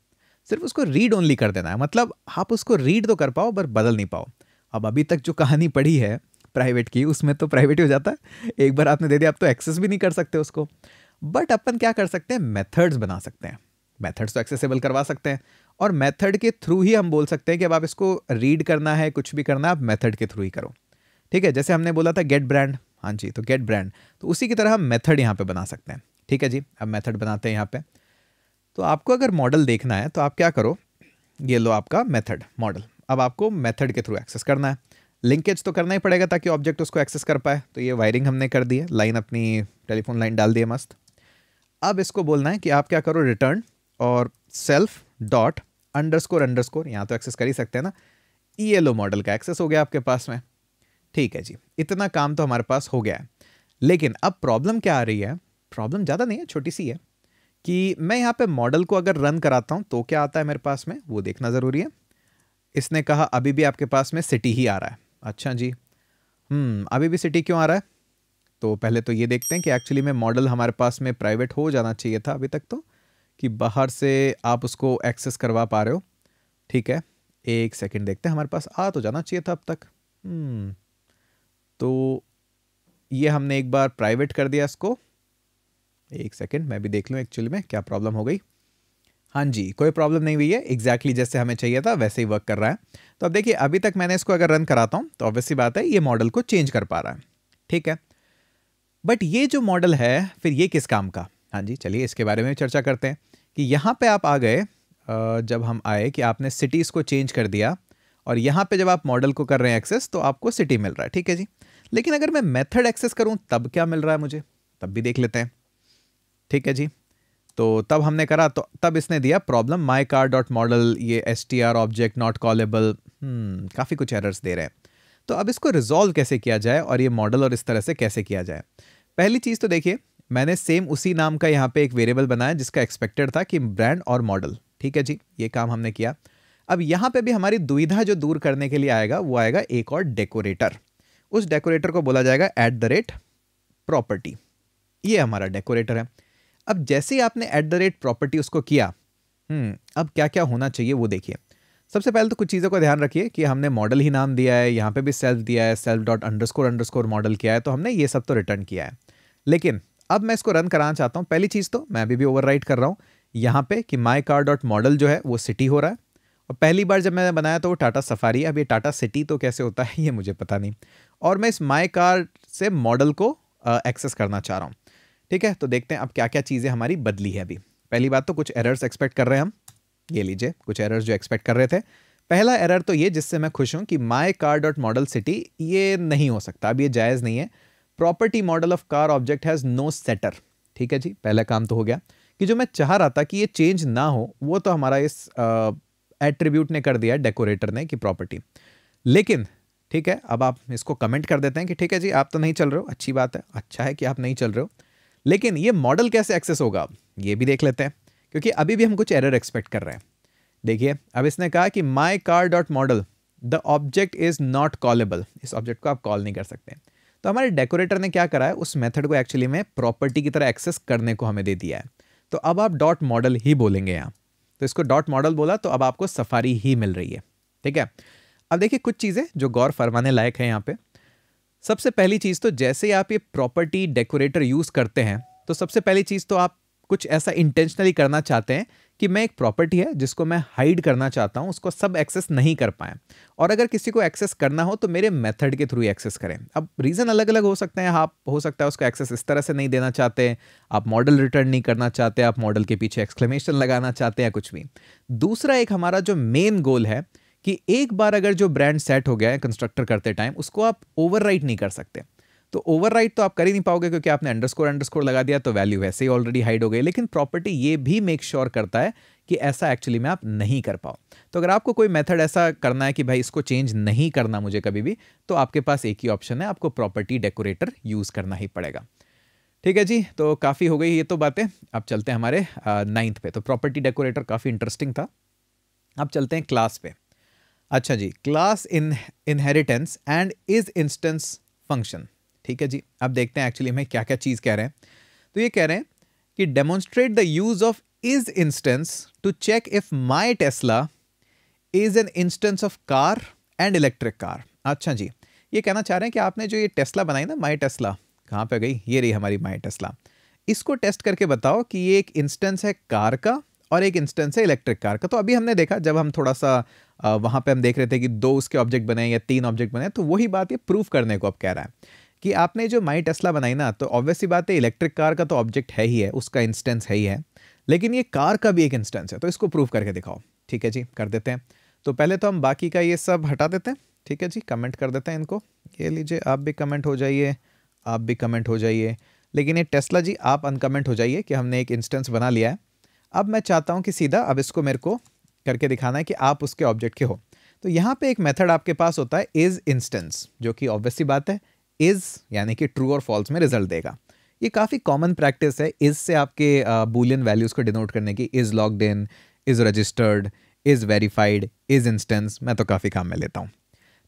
सिर्फ उसको रीड ओनली कर देना है, मतलब आप उसको रीड तो कर पाओ पर बदल नहीं पाओ। अब अभी तक जो कहानी पढ़ी है प्राइवेट की, उसमें तो प्राइवेट ही हो जाता है, एक बार आपने दे दिया, आप तो एक्सेस भी नहीं कर सकते उसको। बट अपन क्या कर सकते हैं, मेथड्स बना सकते हैं, मेथड्स तो एक्सेसिबल करवा सकते हैं, और मेथड के थ्रू ही हम बोल सकते हैं कि अब आप इसको रीड करना है, कुछ भी करना है, आप मेथड के थ्रू ही करो। ठीक है, जैसे हमने बोला था गेट ब्रांड, हाँ जी, तो गेट ब्रांड, तो उसी की तरह हम मेथड यहाँ पे बना सकते हैं। ठीक है जी, अब मेथड बनाते हैं यहाँ पे। तो आपको अगर मॉडल देखना है तो आप क्या करो, ये लो आपका मेथड मॉडल, अब आपको मेथड के थ्रू एक्सेस करना है, लिंकेज तो करना ही पड़ेगा ताकि ऑब्जेक्ट उसको एक्सेस कर पाए, तो ये वायरिंग हमने कर दी है, लाइन अपनी टेलीफोन लाइन डाल दी है मस्त। अब इसको बोलना है कि आप क्या करो, रिटर्न और सेल्फ डॉट अंडरस्कोर अंडरस्कोर, यहाँ तो एक्सेस कर ही सकते हैं ना, ये लो मॉडल का एक्सेस हो गया आपके पास में। ठीक है जी, इतना काम तो हमारे पास हो गया है, लेकिन अब प्रॉब्लम क्या आ रही है, प्रॉब्लम ज़्यादा नहीं है, छोटी सी है, कि मैं यहाँ पे मॉडल को अगर रन कराता हूँ तो क्या आता है मेरे पास में, वो देखना ज़रूरी है। इसने कहा अभी भी आपके पास में सिटी ही आ रहा है। अच्छा जी, अभी भी सिटी क्यों आ रहा है, तो पहले तो ये देखते हैं कि एक्चुअली में मॉडल हमारे पास में प्राइवेट हो जाना चाहिए था अभी तक, तो कि बाहर से आप उसको एक्सेस करवा पा रहे हो। ठीक है, एक सेकंड देखते हैं, हमारे पास आ तो जाना चाहिए था अब तक। तो ये हमने एक बार प्राइवेट कर दिया इसको, एक सेकंड मैं भी देख लूँ एक्चुअली में क्या प्रॉब्लम हो गई। हाँ जी, कोई प्रॉब्लम नहीं हुई है, एग्जैक्टली जैसे हमें चाहिए था वैसे ही वर्क कर रहा है। तो अब देखिए, अभी तक मैंने इसको अगर रन कराता हूँ तो ऑब्वियसली बात है ये मॉडल को चेंज कर पा रहा है। ठीक है, बट ये जो मॉडल है फिर ये किस काम का, हाँ जी चलिए इसके बारे में चर्चा करते हैं। कि यहाँ पे आप आ गए, जब हम आए कि आपने सिटीज़ को चेंज कर दिया, और यहाँ पे जब आप मॉडल को कर रहे हैं एक्सेस तो आपको सिटी मिल रहा है। ठीक है जी, लेकिन अगर मैं मेथड एक्सेस करूँ तब क्या मिल रहा है मुझे, तब भी देख लेते हैं। ठीक है जी, तो तब हमने करा, तो तब इसने दिया प्रॉब्लम माई कार डॉट मॉडल, ये str ऑब्जेक्ट नॉट कॉलेबल, काफ़ी कुछ एरर्स दे रहे हैं। तो अब इसको रिजॉल्व कैसे किया जाए और ये मॉडल और इस तरह से कैसे किया जाए। पहली चीज़ तो देखिए, मैंने सेम उसी नाम का यहाँ पे एक वेरिएबल बनाया जिसका एक्सपेक्टेड था कि ब्रांड और मॉडल। ठीक है जी, ये काम हमने किया। अब यहाँ पे भी हमारी दुविधा जो दूर करने के लिए आएगा वो आएगा एक और डेकोरेटर, उस डेकोरेटर को बोला जाएगा @प्रॉपर्टी, ये हमारा डेकोरेटर है। अब जैसे ही आपने @प्रॉपर्टी उसको किया, अब क्या क्या होना चाहिए वो देखिए। सबसे पहले तो कुछ चीज़ों का ध्यान रखिए कि हमने मॉडल ही नाम दिया है, यहाँ पे भी सेल्फ दिया है, self dot underscore underscore model किया है, तो हमने ये सब तो रिटर्न किया है। लेकिन अब मैं इसको रन कराना चाहता हूँ, पहली चीज़ तो मैं अभी भी ओवरराइट कर रहा हूँ यहाँ पे कि माई कार डॉट मॉडल जो है वो सिटी हो रहा है, और पहली बार जब मैंने बनाया तो वो टाटा सफारी, अब ये टाटा सिटी तो कैसे होता है ये मुझे पता नहीं। और मैं इस माई कार से मॉडल को एक्सेस करना चाह रहा हूँ। ठीक है, तो देखते हैं अब क्या क्या चीज़ें हमारी बदली है। अभी पहली बात तो कुछ एरर्स एक्सपेक्ट कर रहे हैं हम, ये लीजिए कुछ एरर्स जो एक्सपेक्ट कर रहे थे। पहला एरर तो ये जिससे मैं खुश हूँ कि my car dot model city ये नहीं हो सकता, अब ये जायज़ नहीं है। Property model of car object has no setter. ठीक है जी, पहला काम तो हो गया कि जो मैं चाह रहा था कि ये चेंज ना हो वो तो हमारा इस एट्रीब्यूट ने कर दिया, डेकोरेटर ने, कि प्रॉपर्टी। लेकिन ठीक है, अब आप इसको कमेंट कर देते हैं कि ठीक है जी आप तो नहीं चल रहे हो, अच्छी बात है, अच्छा है कि आप नहीं चल रहे हो, लेकिन ये मॉडल कैसे एक्सेस होगा ये भी देख लेते हैं, क्योंकि अभी भी हम कुछ एरर एक्सपेक्ट कर रहे हैं। देखिए अब इसने कहा कि my car dot model the object is not callable, इस ऑब्जेक्ट को आप कॉल नहीं कर सकते। तो हमारे डेकोरेटर ने क्या करा है, उस मेथड को एक्चुअली में प्रॉपर्टी की तरह एक्सेस करने को हमें दे दिया है। तो अब आप डॉट मॉडल ही बोलेंगे यहाँ, तो इसको डॉट मॉडल बोला तो अब आपको सफारी ही मिल रही है। ठीक है, अब देखिए कुछ चीज़ें जो गौर फरमाने लायक है यहाँ पे। सबसे पहली चीज़ तो जैसे ही आप ये प्रॉपर्टी डेकोरेटर यूज़ करते हैं तो सबसे पहली चीज़ तो आप कुछ ऐसा इंटेंशनली करना चाहते हैं कि मैं एक प्रॉपर्टी है जिसको मैं हाइड करना चाहता हूं, उसको सब एक्सेस नहीं कर पाए, और अगर किसी को एक्सेस करना हो तो मेरे मेथड के थ्रू एक्सेस करें। अब रीज़न अलग अलग हो सकते हैं, आप हो सकता है उसको एक्सेस इस तरह से नहीं देना चाहते, आप मॉडल रिटर्न नहीं करना चाहते, आप मॉडल के पीछे एक्सक्लेमेशन लगाना चाहते हैं, कुछ भी। दूसरा एक हमारा जो मेन गोल है कि एक बार अगर जो ब्रांड सेट हो गया है कंस्ट्रक्टर करते टाइम, उसको आप ओवरराइट नहीं कर सकते। तो ओवरराइट तो आप कर ही नहीं पाओगे क्योंकि आपने अंडरस्कोर अंडरस्कोर लगा दिया तो वैल्यू वैसे ही ऑलरेडी हाइड हो गई। लेकिन प्रॉपर्टी ये भी मेक श्योर करता है कि ऐसा एक्चुअली में आप नहीं कर पाओ। तो अगर आपको कोई मेथड ऐसा करना है कि भाई इसको चेंज नहीं करना मुझे कभी भी, तो आपके पास एक ही ऑप्शन है, आपको प्रॉपर्टी डेकोरेटर यूज करना ही पड़ेगा। ठीक है जी, तो काफ़ी हो गई ये तो बातें। अब चलते हैं हमारे 9th पे। तो प्रॉपर्टी डेकोरेटर काफ़ी इंटरेस्टिंग था। अब चलते हैं क्लास पे। अच्छा जी, class in inheritance and is instance function. ठीक है जी, अब देखते हैं एक्चुअली हमें क्या क्या चीज़ कह रहे हैं। तो ये कह रहे हैं कि demonstrate the use of is instance to check if my Tesla is an instance of car and electric car. अच्छा जी, ये कहना चाह रहे हैं कि आपने जो ये टेस्ला बनाई ना, माई टेस्ला, कहाँ पे गई, ये रही हमारी माई टेस्ला, इसको टेस्ट करके बताओ कि ये एक इंस्टेंस है कार का और एक इंस्टेंस है इलेक्ट्रिक कार का। तो अभी हमने देखा जब हम थोड़ा सा वहाँ पे हम देख रहे थे कि 2 उसके ऑब्जेक्ट बने या 3 ऑब्जेक्ट बने, तो वही बात ये प्रूफ करने को अब कह रहा है कि आपने जो माई टेस्ला बनाई ना, तो ऑब्वियस सी बात है इलेक्ट्रिक कार का तो ऑब्जेक्ट है ही है, उसका इंस्टेंस है ही है, लेकिन ये कार का भी एक इंस्टेंस है, तो इसको प्रूफ करके दिखाओ। ठीक है जी, कर देते हैं। तो पहले तो हम बाकी का ये सब हटा देते हैं। ठीक है जी, कमेंट कर देते हैं इनको। ये लीजिए, आप भी कमेंट हो जाइए, आप भी कमेंट हो जाइए, लेकिन ये टेस्ला जी आप अनकमेंट हो जाइए कि हमने एक इंस्टेंस बना लिया है। अब मैं चाहता हूँ कि सीधा अब इसको मेरे को करके दिखाना है कि आप उसके ऑब्जेक्ट के हो। तो यहाँ पे एक मेथड आपके पास होता है इज इंस्टेंस, जो कि ऑब्वियस सी बात है इज यानी कि ट्रू और फॉल्स में रिजल्ट देगा। ये काफ़ी कॉमन प्रैक्टिस है इज से आपके बूलियन वैल्यूज़ को डिनोट करने की। Is logged in, is registered, is verified, is instance, मैं तो काफ़ी काम में लेता हूँ।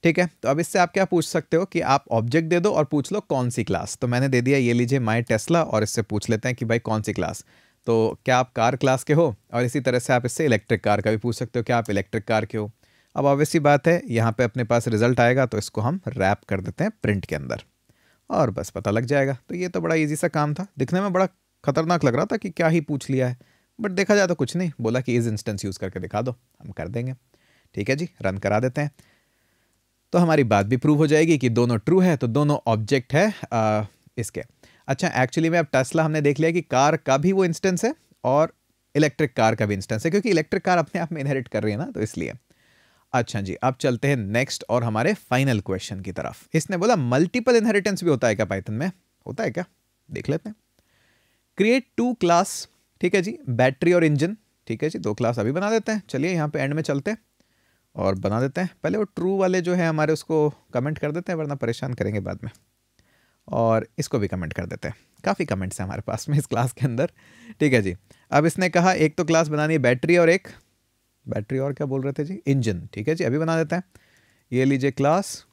ठीक है, तो अब इससे आप क्या पूछ सकते हो कि आप ऑब्जेक्ट दे दो और पूछ लो कौन सी क्लास। तो मैंने दे दिया, ये लीजिए माई टेस्ला, और इससे पूछ लेते हैं कि भाई कौन सी क्लास। तो क्या आप कार क्लास के हो, और इसी तरह से आप इससे इलेक्ट्रिक कार का भी पूछ सकते हो, क्या आप इलेक्ट्रिक कार के हो। अब ऑब्वियस सी बात है यहाँ पे अपने पास रिजल्ट आएगा, तो इसको हम रैप कर देते हैं प्रिंट के अंदर और बस पता लग जाएगा। तो ये तो बड़ा इजी सा काम था, दिखने में बड़ा खतरनाक लग रहा था कि क्या ही पूछ लिया है, बट देखा जाए तो कुछ नहीं, बोला कि इज इंस्टेंस यूज़ करके दिखा दो, हम कर देंगे। ठीक है जी, रन करा देते हैं। तो हमारी बात भी प्रूव हो जाएगी कि दोनों ट्रू है, तो दोनों ऑब्जेक्ट है इसके। अच्छा, एक्चुअली में अब टेस्ला हमने देख लिया कि कार का भी वो इंस्टेंस है और इलेक्ट्रिक कार का भी इंस्टेंस है, क्योंकि इलेक्ट्रिक कार अपने आप में इनहेरिट कर रही है ना, तो इसलिए। अच्छा जी, अब चलते हैं नेक्स्ट और हमारे फाइनल क्वेश्चन की तरफ। इसने बोला मल्टीपल इनहेरिटेंस भी होता है क्या पाइथन में, होता है क्या, देख लेते हैं। क्रिएट 2 क्लास, ठीक है जी, बैटरी और इंजन। ठीक है जी, 2 क्लास अभी बना देते हैं। चलिए यहाँ पे एंड में चलते हैं और बना देते हैं। पहले वो ट्रू वाले जो है हमारे उसको कमेंट कर देते हैं, वरना परेशान करेंगे बाद में। और इसको भी कमेंट कर देते हैं, काफ़ी कमेंट्स हैं हमारे पास में इस क्लास के अंदर। ठीक है जी, अब इसने कहा एक तो क्लास बनानी है बैटरी और एक बैटरी और क्या बोल रहे थे जी, इंजन। ठीक है जी, अभी बना देते हैं। ये लीजिए क्लास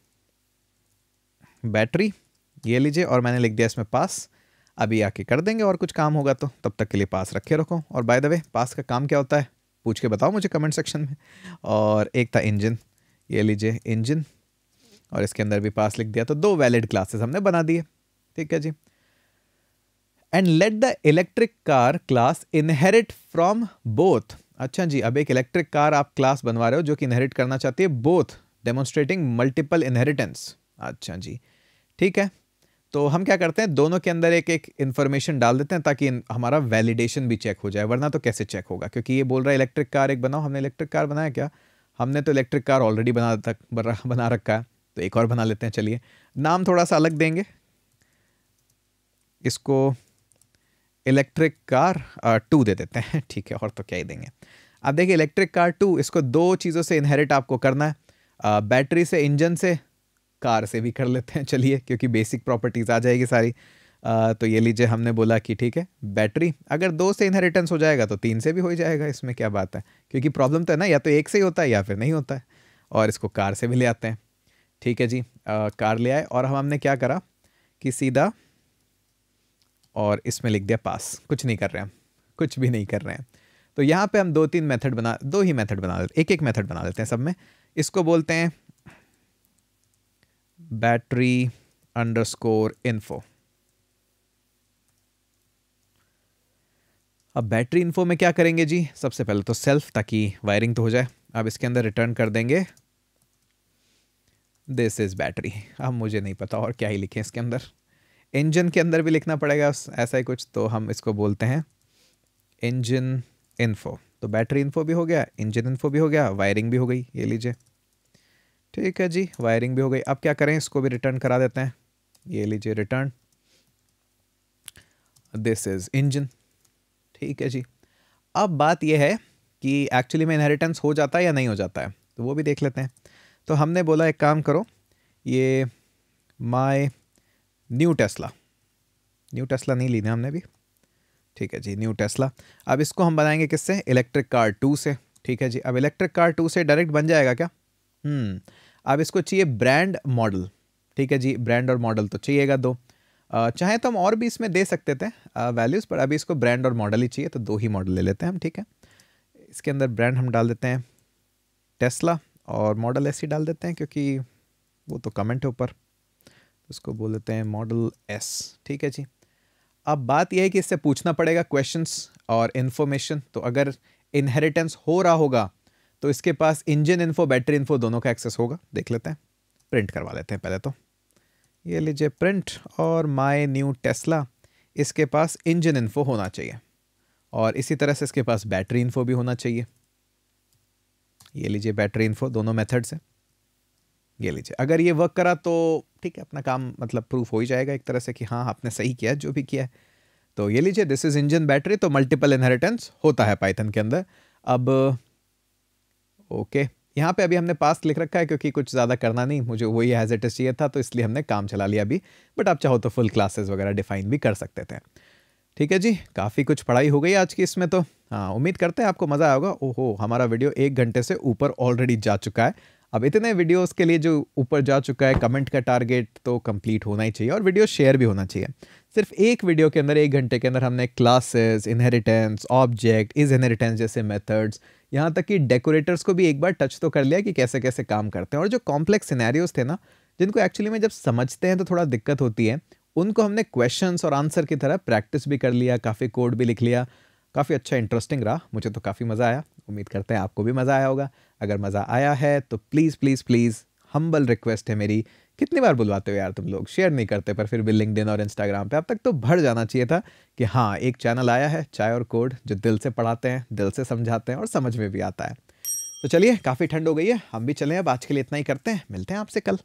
बैटरी, ये लीजिए, और मैंने लिख दिया इसमें पास। अभी आके कर देंगे और कुछ काम होगा तो, तब तक के लिए पास रखे रखो। और बाय द वे पास का काम क्या होता है पूछ के बताओ मुझे कमेंट सेक्शन में। और एक था इंजन, ये लीजिए इंजन, और इसके अंदर भी पास लिख दिया। तो 2 वैलिड क्लासेस हमने बना दिए। ठीक है जी, and let the electric car class inherit from both. अच्छा जी, अब एक इलेक्ट्रिक कार आप क्लास बनवा रहे हो जो कि इनहेरिट करना चाहती है, बोथ डेमोन्स्ट्रेटिंग मल्टीपल इनहेरिटेंस। अच्छा जी, ठीक है। तो हम क्या करते हैं, दोनों के अंदर एक एक इन्फॉर्मेशन डाल देते हैं ताकि हमारा वैलिडेशन भी चेक हो जाए, वरना तो कैसे चेक होगा, क्योंकि ये बोल रहा है इलेक्ट्रिक कार एक बनाओ। हमने इलेक्ट्रिक कार बनाया क्या? हमने तो इलेक्ट्रिक कार ऑलरेडी बना रखा है, तो एक और बना लेते हैं। चलिए, नाम थोड़ा सा अलग देंगे इसको, इलेक्ट्रिक कार 2 दे देते हैं, ठीक है, और तो क्या ही देंगे। अब देखिए, इलेक्ट्रिक कार 2, इसको 2 चीज़ों से इनहेरिट आपको करना है, बैटरी से, इंजन से, कार से भी कर लेते हैं चलिए, क्योंकि बेसिक प्रॉपर्टीज़ आ जाएगी सारी। तो ये लीजिए, हमने बोला कि ठीक है, बैटरी अगर 2 से इनहेरिटेंस हो जाएगा तो 3 से भी हो ही जाएगा, इसमें क्या बात है, क्योंकि प्रॉब्लम तो है ना, या तो एक से ही होता है या फिर नहीं होता है। और इसको कार से भी ले आते हैं, ठीक है जी। कार ले आए और हमने क्या करा कि सीधा और इसमें लिख दिया पास, कुछ नहीं कर रहे हैं, कुछ भी नहीं कर रहे हैं। तो यहाँ पे हम 2-3 मेथड बना, 2 ही मेथड बना लेते, एक मेथड बना लेते हैं सब में। इसको बोलते हैं बैटरी अंडरस्कोर इन्फो। अब बैटरी इन्फो में क्या करेंगे जी, सबसे पहले तो सेल्फ, ताकि वायरिंग तो हो जाए। अब इसके अंदर रिटर्न कर देंगे दिस इज बैटरी। अब मुझे नहीं पता और क्या ही लिखें इसके अंदर, इंजन के अंदर भी लिखना पड़ेगा ऐसा ही कुछ, तो हम इसको बोलते हैं इंजन इन्फो। तो बैटरी इन्फो भी हो गया, इंजन इन्फो भी हो गया, वायरिंग भी हो गई, ये लीजिए, ठीक है जी, वायरिंग भी हो गई। अब क्या करें, इसको भी रिटर्न करा देते हैं, ये लीजिए रिटर्न दिस इज इंजन, ठीक है जी। अब बात यह है कि एक्चुअली में इनहेरिटेंस हो जाता है या नहीं हो जाता है, तो वो भी देख लेते हैं। तो हमने बोला एक काम करो, ये माय न्यू टेस्ला नहीं लेना हमने भी, ठीक है जी, न्यू टेस्ला। अब इसको हम बनाएंगे किससे, इलेक्ट्रिक कार 2 से, ठीक है जी। अब इलेक्ट्रिक कार 2 से डायरेक्ट बन जाएगा क्या? अब इसको चाहिए ब्रांड मॉडल, ठीक है जी, ब्रांड और मॉडल तो चाहिएगा 2। चाहे तो हम और भी इसमें दे सकते थे वैल्यूज़, पर अभी इसको ब्रांड और मॉडल ही चाहिए, तो 2 ही मॉडल ले लेते हैं हम, ठीक है। इसके अंदर ब्रांड हम डाल देते हैं टेस्ला, और मॉडल ऐसे ही डाल देते हैं क्योंकि वो तो कमेंट है ऊपर, उसको बोल देते हैं मॉडल एस, ठीक है जी। अब बात यह है कि इससे पूछना पड़ेगा क्वेश्चंस और इन्फॉर्मेशन। तो अगर इनहेरिटेंस हो रहा होगा तो इसके पास इंजन इन्फो, बैटरी इन्फो दोनों का एक्सेस होगा। देख लेते हैं, प्रिंट करवा लेते हैं पहले तो, ये लीजिए प्रिंट, और माय न्यू टेस्ला, इसके पास इंजन इन्फो होना चाहिए, और इसी तरह से इसके पास बैटरी इन्फो भी होना चाहिए, ये लीजिए बैटरी इन्फो, दोनों मेथड से, ये लीजिए। अगर ये वर्क करा तो ठीक है, अपना काम मतलब प्रूफ हो ही जाएगा एक तरह से कि हाँ आपने सही किया जो भी किया है। तो ये लीजिए दिस इज इंजन बैटरी, तो मल्टीपल इनहेरिटेंस होता है पाइथन के अंदर। अब ओके, यहाँ पे अभी हमने पास्ट लिख रखा है क्योंकि कुछ ज़्यादा करना नहीं, मुझे वही एज इट इज चाहिए था, तो इसलिए हमने काम चला लिया अभी। बट आप चाहो तो फुल क्लासेस वगैरह डिफाइन भी कर सकते थे, ठीक है जी। काफ़ी कुछ पढ़ाई हो गई आज की इसमें तो। हाँ, उम्मीद करते हैं आपको मज़ा आया होगा। ओहो, हमारा वीडियो 1 घंटे से ऊपर ऑलरेडी जा चुका है। अब इतने वीडियोस के लिए जो ऊपर जा चुका है, कमेंट का टारगेट तो कंप्लीट होना ही चाहिए, और वीडियो शेयर भी होना चाहिए। सिर्फ एक वीडियो के अंदर 1 घंटे के अंदर हमने classes, inheritance, object, is inheritance जैसे मेथड्स, यहाँ तक कि डेकोरेटर्स को भी एक बार टच तो कर लिया कि कैसे कैसे काम करते हैं। और जो कॉम्प्लेक्स सिनेरियोज थे ना, जिनको एक्चुअली में जब समझते हैं तो थोड़ा दिक्कत होती है, उनको हमने क्वेश्चंस और आंसर की तरह प्रैक्टिस भी कर लिया, काफ़ी कोड भी लिख लिया। काफ़ी अच्छा इंटरेस्टिंग रहा, मुझे तो काफ़ी मज़ा आया। उम्मीद करते हैं आपको भी मज़ा आया होगा। अगर मज़ा आया है तो please please please, humble request है मेरी, कितनी बार बुलवाते हो यार तुम लोग, शेयर नहीं करते, पर फिर भी लिंक्डइन और इंस्टाग्राम पे अब तक तो भर जाना चाहिए था कि हाँ एक चैनल आया है, चाय और कोड, जो दिल से पढ़ाते हैं, दिल से समझाते हैं और समझ में भी आता है। तो चलिए, काफ़ी ठंड हो गई है, हम भी चलें अब, आज के लिए इतना ही करते हैं, मिलते हैं आपसे कल।